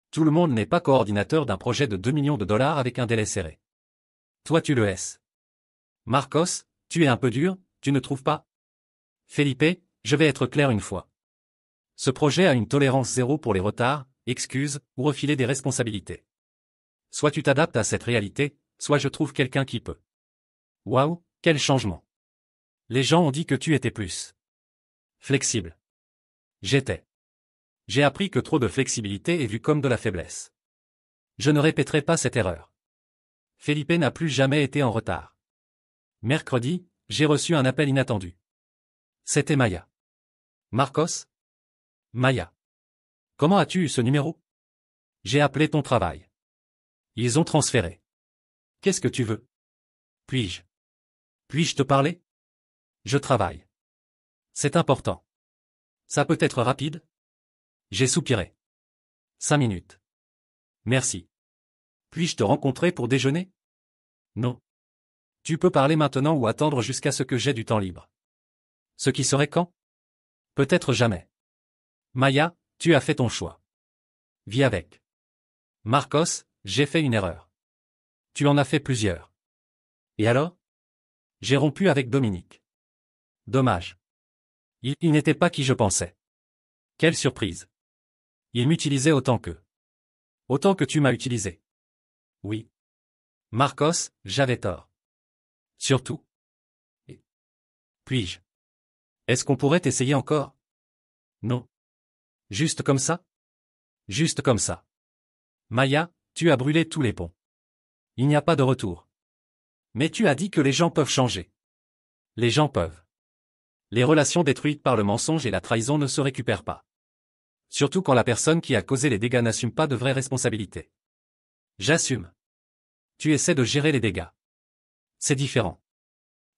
Tout le monde n'est pas coordinateur d'un projet de 2 millions de dollars avec un délai serré. Toi tu le es. Marcos, tu es un peu dur, tu ne trouves pas? Felipe, je vais être clair une fois. Ce projet a une tolérance zéro pour les retards, excuses, ou refiler des responsabilités. Soit tu t'adaptes à cette réalité, soit je trouve quelqu'un qui peut. Waouh, quel changement. Les gens ont dit que tu étais plus flexible. J'étais. J'ai appris que trop de flexibilité est vue comme de la faiblesse. Je ne répéterai pas cette erreur. Felipe n'a plus jamais été en retard. Mercredi, j'ai reçu un appel inattendu. C'était Maya. Marcos? Maya. Comment as-tu eu ce numéro? J'ai appelé ton travail. Ils ont transféré. Qu'est-ce que tu veux? Puis-je te parler? Je travaille. C'est important. Ça peut être rapide? J'ai soupiré. 5 minutes. Merci. Puis-je te rencontrer pour déjeuner? Non. Tu peux parler maintenant ou attendre jusqu'à ce que j'aie du temps libre. Ce qui serait quand? Peut-être jamais. Maya, tu as fait ton choix. Vis avec. Marcos, j'ai fait une erreur. Tu en as fait plusieurs. Et alors? J'ai rompu avec Dominique. Dommage. Il n'était pas qui je pensais. Quelle surprise. Il m'utilisait autant que tu m'as utilisé. Oui. Marcos, j'avais tort. Surtout. Et puis-je? Est-ce qu'on pourrait essayer encore? Non. Juste comme ça? Juste comme ça. Maya, tu as brûlé tous les ponts. Il n'y a pas de retour. Mais tu as dit que les gens peuvent changer. Les gens peuvent. Les relations détruites par le mensonge et la trahison ne se récupèrent pas. Surtout quand la personne qui a causé les dégâts n'assume pas de vraies responsabilités. J'assume. Tu essaies de gérer les dégâts. C'est différent.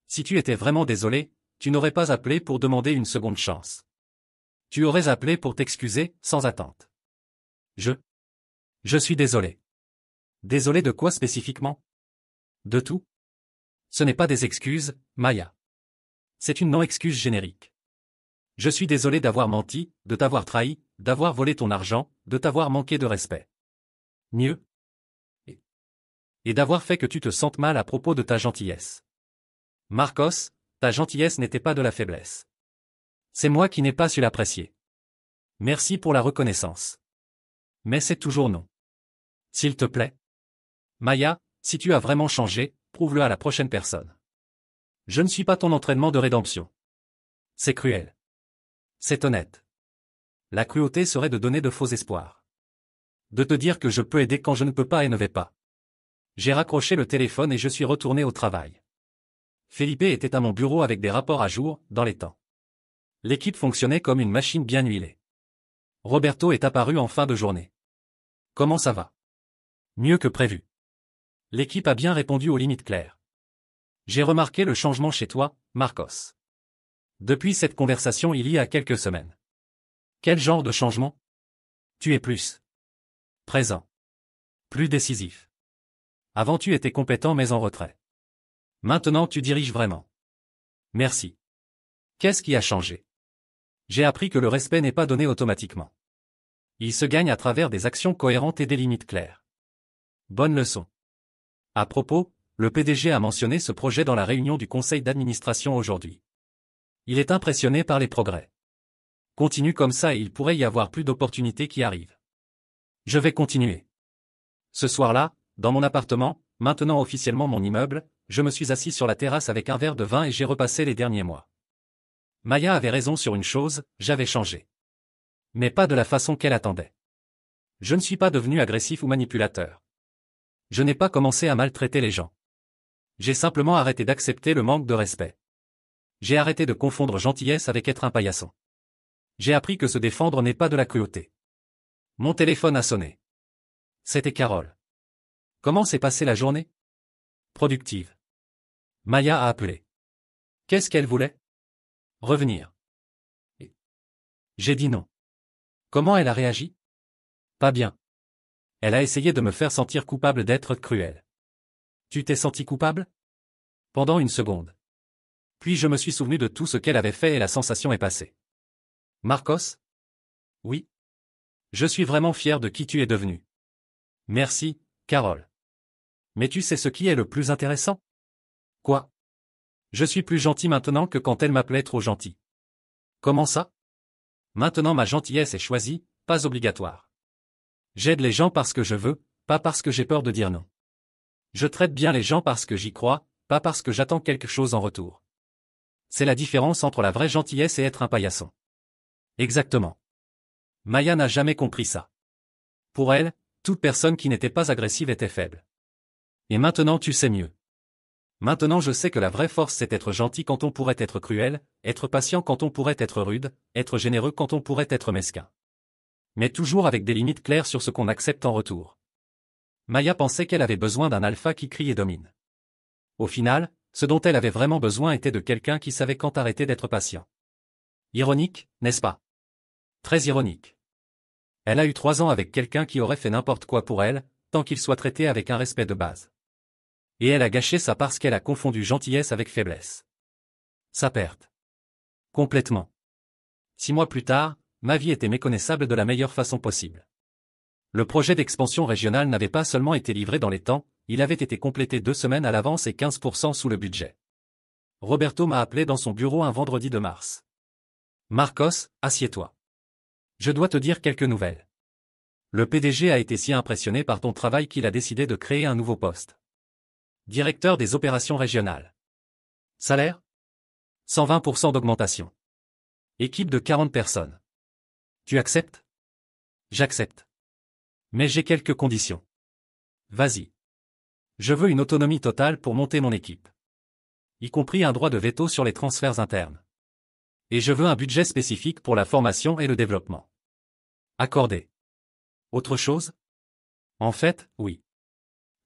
Si tu étais vraiment désolé, tu n'aurais pas appelé pour demander une seconde chance. Tu aurais appelé pour t'excuser, sans attente. Je suis désolé. Désolé de quoi spécifiquement? De tout? Ce n'est pas des excuses, Maya. C'est une non-excuse générique. Je suis désolé d'avoir menti, de t'avoir trahi, d'avoir volé ton argent, de t'avoir manqué de respect. Mieux. Et d'avoir fait que tu te sentes mal à propos de ta gentillesse. Marcos, ta gentillesse n'était pas de la faiblesse. C'est moi qui n'ai pas su l'apprécier. Merci pour la reconnaissance. Mais c'est toujours non. S'il te plaît. Maya, si tu as vraiment changé, prouve-le à la prochaine personne. Je ne suis pas ton entraînement de rédemption. C'est cruel. C'est honnête. La cruauté serait de donner de faux espoirs. De te dire que je peux aider quand je ne peux pas et ne vais pas. J'ai raccroché le téléphone et je suis retourné au travail. Felipe était à mon bureau avec des rapports à jour, dans les temps. L'équipe fonctionnait comme une machine bien huilée. Roberto est apparu en fin de journée. Comment ça va? Mieux que prévu. L'équipe a bien répondu aux limites claires. J'ai remarqué le changement chez toi, Marcos. Depuis cette conversation il y a quelques semaines. Quel genre de changement? Tu es plus présent. Plus décisif. Avant tu étais compétent mais en retrait. Maintenant tu diriges vraiment. Merci. Qu'est-ce qui a changé? J'ai appris que le respect n'est pas donné automatiquement. Il se gagne à travers des actions cohérentes et des limites claires. Bonne leçon. À propos, le PDG a mentionné ce projet dans la réunion du conseil d'administration aujourd'hui. Il est impressionné par les progrès. Continue comme ça et il pourrait y avoir plus d'opportunités qui arrivent. Je vais continuer. Ce soir-là, dans mon appartement, maintenant officiellement mon immeuble, je me suis assis sur la terrasse avec un verre de vin et j'ai repassé les derniers mois. Maya avait raison sur une chose, j'avais changé. Mais pas de la façon qu'elle attendait. Je ne suis pas devenu agressif ou manipulateur. Je n'ai pas commencé à maltraiter les gens. J'ai simplement arrêté d'accepter le manque de respect. J'ai arrêté de confondre gentillesse avec être un paillasson. J'ai appris que se défendre n'est pas de la cruauté. Mon téléphone a sonné. C'était Carole. Comment s'est passée la journée? Productive. Maya a appelé. Qu'est-ce qu'elle voulait? Revenir. J'ai dit non. Comment elle a réagi? Pas bien. Elle a essayé de me faire sentir coupable d'être cruel. Tu t'es senti coupable? Pendant une seconde. Puis je me suis souvenu de tout ce qu'elle avait fait et la sensation est passée. Marcos? Oui. Je suis vraiment fier de qui tu es devenu. Merci, Carole. Mais tu sais ce qui est le plus intéressant? Quoi? Je suis plus gentil maintenant que quand elle m'appelait trop gentil. Comment ça? Maintenant ma gentillesse est choisie, pas obligatoire. J'aide les gens parce que je veux, pas parce que j'ai peur de dire non. Je traite bien les gens parce que j'y crois, pas parce que j'attends quelque chose en retour. C'est la différence entre la vraie gentillesse et être un paillasson. Exactement. Maya n'a jamais compris ça. Pour elle, toute personne qui n'était pas agressive était faible. Et maintenant tu sais mieux. Maintenant je sais que la vraie force c'est être gentil quand on pourrait être cruel, être patient quand on pourrait être rude, être généreux quand on pourrait être mesquin. Mais toujours avec des limites claires sur ce qu'on accepte en retour. Maya pensait qu'elle avait besoin d'un alpha qui crie et domine. Au final, ce dont elle avait vraiment besoin était de quelqu'un qui savait quand arrêter d'être patient. Ironique, n'est-ce pas? Très ironique. Elle a eu 3 ans avec quelqu'un qui aurait fait n'importe quoi pour elle, tant qu'il soit traité avec un respect de base. Et elle a gâché ça parce qu'elle a confondu gentillesse avec faiblesse. Sa perte. Complètement. 6 mois plus tard, ma vie était méconnaissable de la meilleure façon possible. Le projet d'expansion régionale n'avait pas seulement été livré dans les temps, il avait été complété 2 semaines à l'avance et 15% sous le budget. Roberto m'a appelé dans son bureau un vendredi de mars. Marcos, assieds-toi. Je dois te dire quelques nouvelles. Le PDG a été si impressionné par ton travail qu'il a décidé de créer un nouveau poste. Directeur des opérations régionales. Salaire? 120% d'augmentation. Équipe de 40 personnes. Tu acceptes? J'accepte. Mais j'ai quelques conditions. Vas-y. Je veux une autonomie totale pour monter mon équipe. Y compris un droit de veto sur les transferts internes. Et je veux un budget spécifique pour la formation et le développement. Accordé. Autre chose? En fait, oui.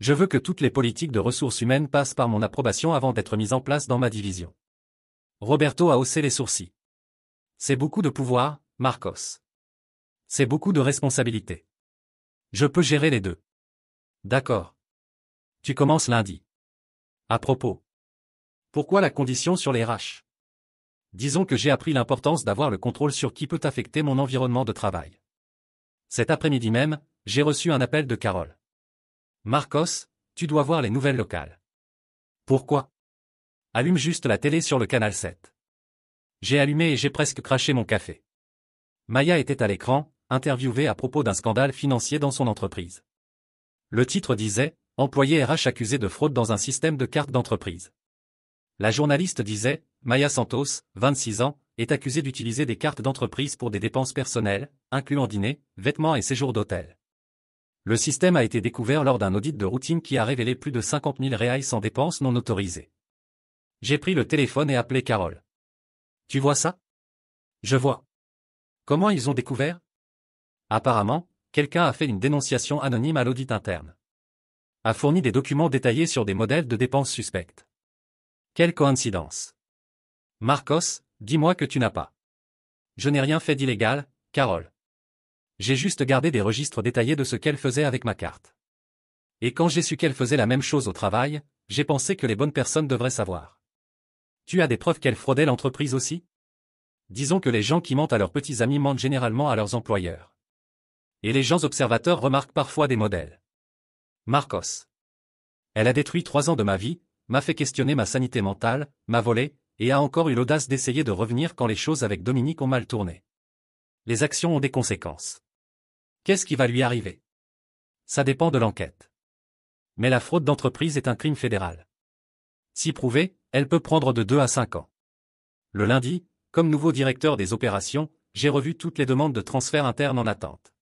Je veux que toutes les politiques de ressources humaines passent par mon approbation avant d'être mises en place dans ma division. Roberto a haussé les sourcils. C'est beaucoup de pouvoir, Marcos. C'est beaucoup de responsabilités. Je peux gérer les deux. D'accord. Tu commences lundi. À propos. Pourquoi la condition sur les RH? Disons que j'ai appris l'importance d'avoir le contrôle sur qui peut affecter mon environnement de travail. Cet après-midi même, j'ai reçu un appel de Carole. Marcos, tu dois voir les nouvelles locales. Pourquoi? Allume juste la télé sur le canal 7. J'ai allumé et j'ai presque craché mon café. Maya était à l'écran, interviewée à propos d'un scandale financier dans son entreprise. Le titre disait « Employé RH accusé de fraude dans un système de carte d'entreprise ». La journaliste disait « Maya Santos, 26 ans, est accusée d'utiliser des cartes d'entreprise pour des dépenses personnelles, incluant dîner, vêtements et séjours d'hôtel. Le système a été découvert lors d'un audit de routine qui a révélé plus de 50 000 reais en dépenses non autorisées. J'ai pris le téléphone et appelé Carole. Tu vois ça? Je vois. Comment ils ont découvert? Apparemment, quelqu'un a fait une dénonciation anonyme à l'audit interne. A fourni des documents détaillés sur des modèles de dépenses suspectes. Quelle coïncidence. Marcos, dis-moi que tu n'as pas. Je n'ai rien fait d'illégal, Carole. J'ai juste gardé des registres détaillés de ce qu'elle faisait avec ma carte. Et quand j'ai su qu'elle faisait la même chose au travail, j'ai pensé que les bonnes personnes devraient savoir. Tu as des preuves qu'elle fraudait l'entreprise aussi? Disons que les gens qui mentent à leurs petits amis mentent généralement à leurs employeurs. Et les gens observateurs remarquent parfois des modèles. Marcos. Elle a détruit 3 ans de ma vie, m'a fait questionner ma sanité mentale, m'a volé, et a encore eu l'audace d'essayer de revenir quand les choses avec Dominique ont mal tourné. Les actions ont des conséquences. Qu'est-ce qui va lui arriver? Ça dépend de l'enquête. Mais la fraude d'entreprise est un crime fédéral. Si prouvée, elle peut prendre de 2 à 5 ans. Le lundi, comme nouveau directeur des opérations, j'ai revu toutes les demandes de transfert interne en attente.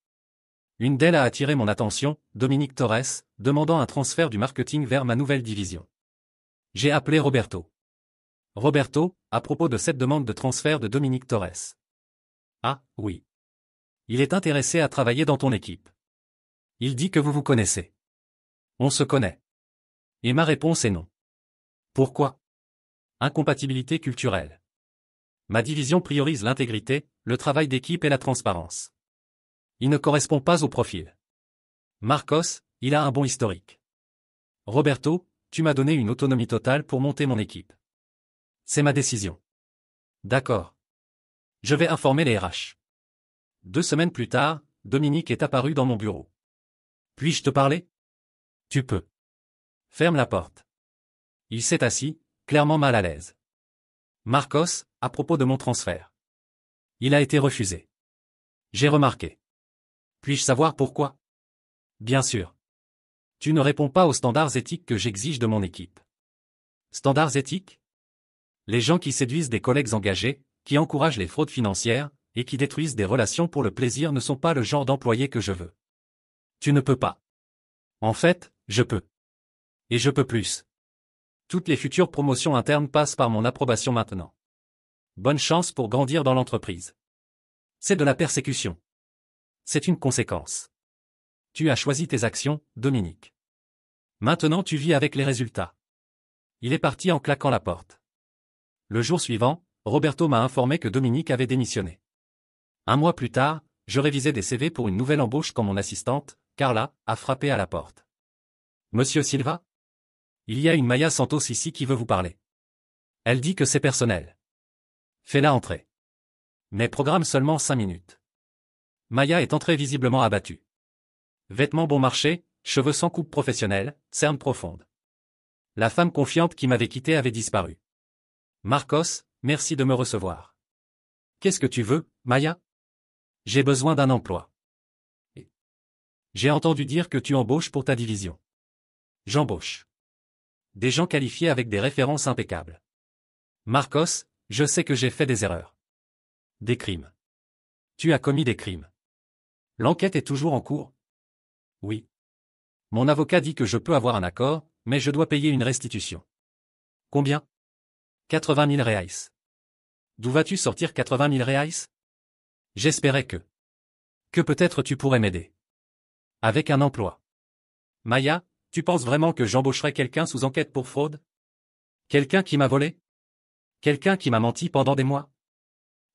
Une d'elles a attiré mon attention, Dominique Torres, demandant un transfert du marketing vers ma nouvelle division. J'ai appelé Roberto. Roberto, à propos de cette demande de transfert de Dominique Torres. Ah, oui. Il est intéressé à travailler dans ton équipe. Il dit que vous vous connaissez. On se connaît. Et ma réponse est non. Pourquoi? Incompatibilité culturelle. Ma division priorise l'intégrité, le travail d'équipe et la transparence. Il ne correspond pas au profil. Marcos, il a un bon historique. Roberto, tu m'as donné une autonomie totale pour monter mon équipe. C'est ma décision. D'accord. Je vais informer les RH. 2 semaines plus tard, Dominique est apparu dans mon bureau. Puis-je te parler? Tu peux. Ferme la porte. Il s'est assis, clairement mal à l'aise. Marcos, à propos de mon transfert. Il a été refusé. J'ai remarqué. Puis-je savoir pourquoi? Bien sûr. Tu ne réponds pas aux standards éthiques que j'exige de mon équipe. Standards éthiques? Les gens qui séduisent des collègues engagés, qui encouragent les fraudes financières, et qui détruisent des relations pour le plaisir ne sont pas le genre d'employé que je veux. Tu ne peux pas. En fait, je peux. Et je peux plus. Toutes les futures promotions internes passent par mon approbation maintenant. Bonne chance pour grandir dans l'entreprise. C'est de la persécution. C'est une conséquence. Tu as choisi tes actions, Dominique. Maintenant tu vis avec les résultats. Il est parti en claquant la porte. Le jour suivant, Roberto m'a informé que Dominique avait démissionné. Un mois plus tard, je révisais des CV pour une nouvelle embauche quand mon assistante, Carla, a frappé à la porte. Monsieur Silva? Il y a une Maya Santos ici qui veut vous parler. Elle dit que c'est personnel. Fais-la entrer. Mais programme seulement 5 minutes. Maya est entrée visiblement abattue. Vêtements bon marché, cheveux sans coupe professionnelle, cernes profondes. La femme confiante qui m'avait quitté avait disparu. Marcos, merci de me recevoir. Qu'est-ce que tu veux, Maya? J'ai besoin d'un emploi. J'ai entendu dire que tu embauches pour ta division. J'embauche. Des gens qualifiés avec des références impeccables. Marcos, je sais que j'ai fait des erreurs. Des crimes. Tu as commis des crimes. L'enquête est toujours en cours? Oui. Mon avocat dit que je peux avoir un accord, mais je dois payer une restitution. Combien? 80 000 reais. D'où vas-tu sortir 80 000 reais? J'espérais que peut-être tu pourrais m'aider. Avec un emploi. Maya, tu penses vraiment que j'embaucherai quelqu'un sous enquête pour fraude? Quelqu'un qui m'a volé? Quelqu'un qui m'a menti pendant des mois?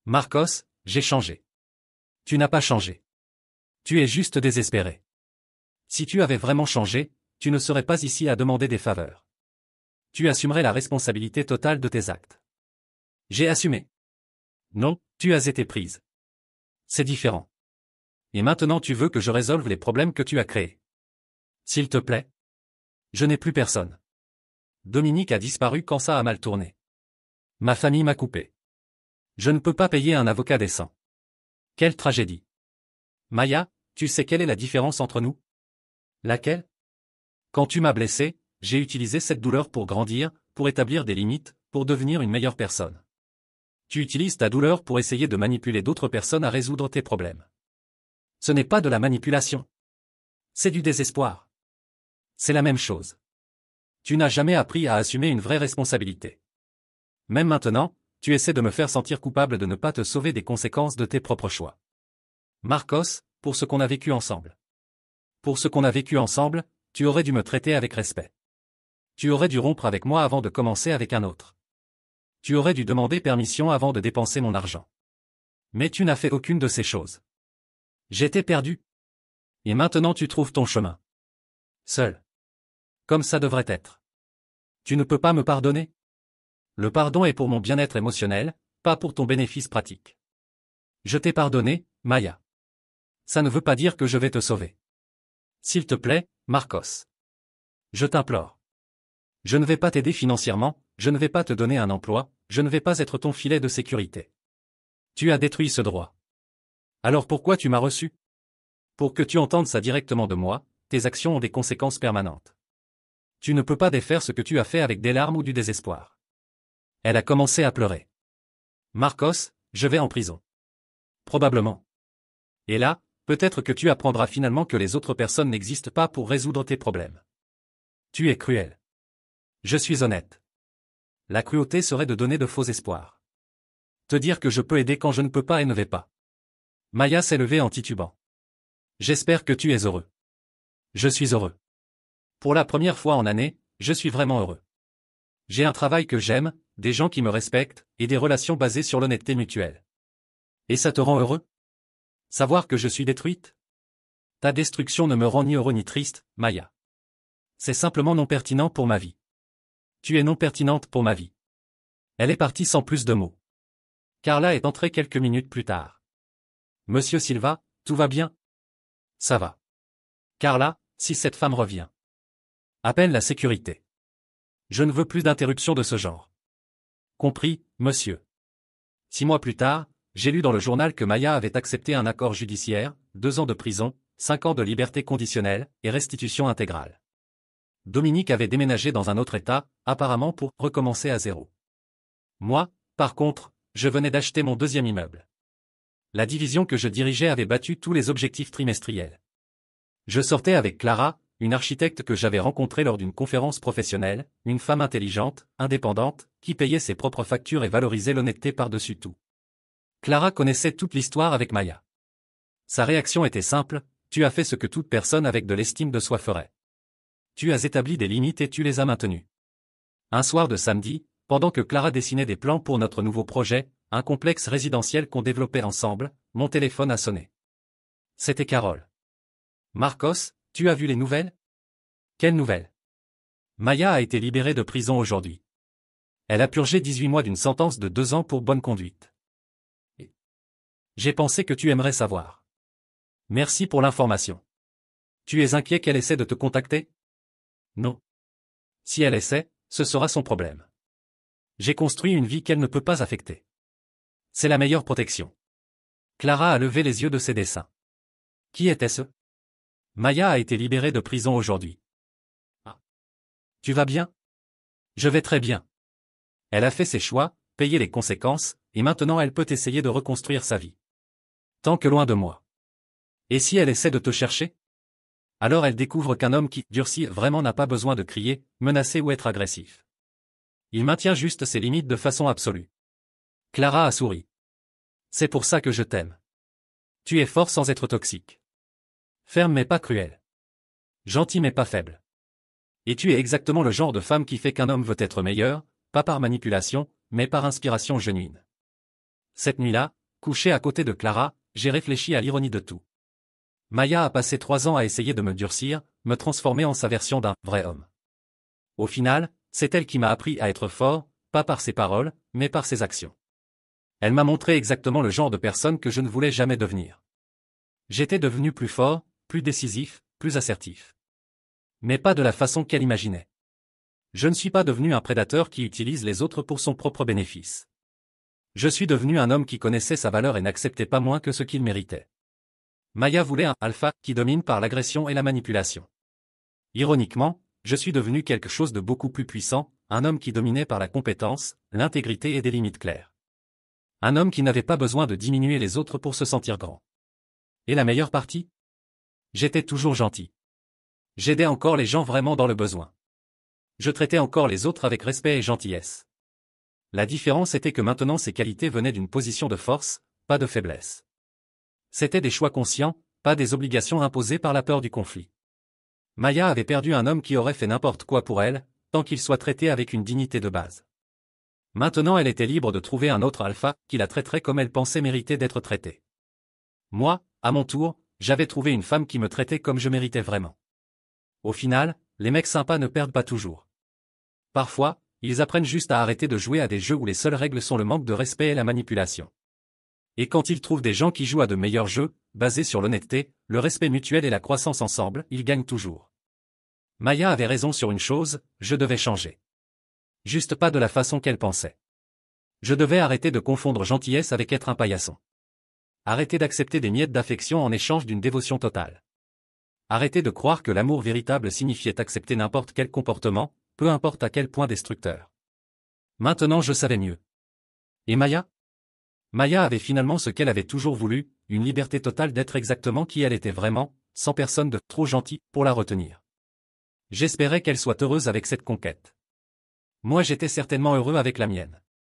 Marcos, j'ai changé. Tu n'as pas changé. Tu es juste désespéré. Si tu avais vraiment changé, tu ne serais pas ici à demander des faveurs. Tu assumerais la responsabilité totale de tes actes. J'ai assumé. Non, tu as été prise. C'est différent. Et maintenant tu veux que je résolve les problèmes que tu as créés. S'il te plaît. Je n'ai plus personne. Dominique a disparu quand ça a mal tourné. Ma famille m'a coupé. Je ne peux pas payer un avocat décent. Quelle tragédie. Maya, tu sais quelle est la différence entre nous? Laquelle? Quand tu m'as blessé, j'ai utilisé cette douleur pour grandir, pour établir des limites, pour devenir une meilleure personne. Tu utilises ta douleur pour essayer de manipuler d'autres personnes à résoudre tes problèmes. Ce n'est pas de la manipulation. C'est du désespoir. C'est la même chose. Tu n'as jamais appris à assumer une vraie responsabilité. Même maintenant, tu essaies de me faire sentir coupable de ne pas te sauver des conséquences de tes propres choix. Marcos, pour ce qu'on a vécu ensemble. Pour ce qu'on a vécu ensemble, tu aurais dû me traiter avec respect. Tu aurais dû rompre avec moi avant de commencer avec un autre. Tu aurais dû demander permission avant de dépenser mon argent. Mais tu n'as fait aucune de ces choses. J'étais perdu. Et maintenant tu trouves ton chemin. Seul. Comme ça devrait être. Tu ne peux pas me pardonner? Le pardon est pour mon bien-être émotionnel, pas pour ton bénéfice pratique. Je t'ai pardonné, Maya. Ça ne veut pas dire que je vais te sauver. S'il te plaît, Marcos. Je t'implore. Je ne vais pas t'aider financièrement, je ne vais pas te donner un emploi, je ne vais pas être ton filet de sécurité. Tu as détruit ce droit. Alors pourquoi tu m'as reçu? Pour que tu entendes ça directement de moi, tes actions ont des conséquences permanentes. Tu ne peux pas défaire ce que tu as fait avec des larmes ou du désespoir. Elle a commencé à pleurer. Marcos, je vais en prison. Probablement. Et là, peut-être que tu apprendras finalement que les autres personnes n'existent pas pour résoudre tes problèmes. Tu es cruel. Je suis honnête. La cruauté serait de donner de faux espoirs. Te dire que je peux aider quand je ne peux pas et ne vais pas. Maya s'est levée en titubant. J'espère que tu es heureux. Je suis heureux. Pour la première fois en année, je suis vraiment heureux. J'ai un travail que j'aime, des gens qui me respectent, et des relations basées sur l'honnêteté mutuelle. Et ça te rend heureux? Savoir que je suis détruite? Ta destruction ne me rend ni heureux ni triste, Maya. C'est simplement non pertinent pour ma vie. Tu es non pertinente pour ma vie. Elle est partie sans plus de mots. Carla est entrée quelques minutes plus tard. Monsieur Silva, tout va bien? Ça va. Carla, si cette femme revient. Appelle la sécurité. Je ne veux plus d'interruption de ce genre. Compris, monsieur. 6 mois plus tard, j'ai lu dans le journal que Maya avait accepté un accord judiciaire, 2 ans de prison, 5 ans de liberté conditionnelle, et restitution intégrale. Dominique avait déménagé dans un autre état, apparemment pour recommencer à zéro. Moi, par contre, je venais d'acheter mon 2e immeuble. La division que je dirigeais avait battu tous les objectifs trimestriels. Je sortais avec Clara, une architecte que j'avais rencontrée lors d'une conférence professionnelle, une femme intelligente, indépendante, qui payait ses propres factures et valorisait l'honnêteté par-dessus tout. Clara connaissait toute l'histoire avec Maya. Sa réaction était simple: tu as fait ce que toute personne avec de l'estime de soi ferait. Tu as établi des limites et tu les as maintenues. Un soir de samedi, pendant que Clara dessinait des plans pour notre nouveau projet, un complexe résidentiel qu'on développait ensemble, mon téléphone a sonné. C'était Carole. Marcos, tu as vu les nouvelles? Quelles nouvelles? Maya a été libérée de prison aujourd'hui. Elle a purgé 18 mois d'une sentence de 2 ans pour bonne conduite. J'ai pensé que tu aimerais savoir. Merci pour l'information. Tu es inquiet qu'elle essaie de te contacter? Non. Si elle essaie, ce sera son problème. J'ai construit une vie qu'elle ne peut pas affecter. C'est la meilleure protection. Clara a levé les yeux de ses dessins. Qui était-ce? Maya a été libérée de prison aujourd'hui. Ah. Tu vas bien? Je vais très bien. Elle a fait ses choix, payé les conséquences, et maintenant elle peut essayer de reconstruire sa vie. Tant que loin de moi. Et si elle essaie de te chercher? Alors elle découvre qu'un homme qui durcit vraiment n'a pas besoin de crier, menacer ou être agressif. Il maintient juste ses limites de façon absolue. Clara a souri. C'est pour ça que je t'aime. Tu es fort sans être toxique. Ferme mais pas cruel. Gentil mais pas faible. Et tu es exactement le genre de femme qui fait qu'un homme veut être meilleur, pas par manipulation, mais par inspiration genuine. Cette nuit-là, couché à côté de Clara, j'ai réfléchi à l'ironie de tout. Maya a passé 3 ans à essayer de me durcir, me transformer en sa version d'un vrai homme. Au final, c'est elle qui m'a appris à être fort, pas par ses paroles, mais par ses actions. Elle m'a montré exactement le genre de personne que je ne voulais jamais devenir. J'étais devenu plus fort, plus décisif, plus assertif. Mais pas de la façon qu'elle imaginait. Je ne suis pas devenu un prédateur qui utilise les autres pour son propre bénéfice. Je suis devenu un homme qui connaissait sa valeur et n'acceptait pas moins que ce qu'il méritait. Maya voulait un alpha qui domine par l'agression et la manipulation. Ironiquement, je suis devenu quelque chose de beaucoup plus puissant, un homme qui dominait par la compétence, l'intégrité et des limites claires. Un homme qui n'avait pas besoin de diminuer les autres pour se sentir grand. Et la meilleure partie? J'étais toujours gentil. J'aidais encore les gens vraiment dans le besoin. Je traitais encore les autres avec respect et gentillesse. La différence était que maintenant ces qualités venaient d'une position de force, pas de faiblesse. C'étaient des choix conscients, pas des obligations imposées par la peur du conflit. Maya avait perdu un homme qui aurait fait n'importe quoi pour elle, tant qu'il soit traité avec une dignité de base. Maintenant elle était libre de trouver un autre alpha qui la traiterait comme elle pensait mériter d'être traitée. Moi, à mon tour, j'avais trouvé une femme qui me traitait comme je méritais vraiment. Au final, les mecs sympas ne perdent pas toujours. Parfois, ils apprennent juste à arrêter de jouer à des jeux où les seules règles sont le manque de respect et la manipulation. Et quand ils trouvent des gens qui jouent à de meilleurs jeux, basés sur l'honnêteté, le respect mutuel et la croissance ensemble, ils gagnent toujours. Maya avait raison sur une chose, je devais changer. Juste pas de la façon qu'elle pensait. Je devais arrêter de confondre gentillesse avec être un paillasson. Arrêter d'accepter des miettes d'affection en échange d'une dévotion totale. Arrêter de croire que l'amour véritable signifiait accepter n'importe quel comportement, peu importe à quel point destructeur. Maintenant je savais mieux. Et Maya? Maya avait finalement ce qu'elle avait toujours voulu, une liberté totale d'être exactement qui elle était vraiment, sans personne de trop gentil pour la retenir. J'espérais qu'elle soit heureuse avec cette conquête. Moi j'étais certainement heureux avec la mienne.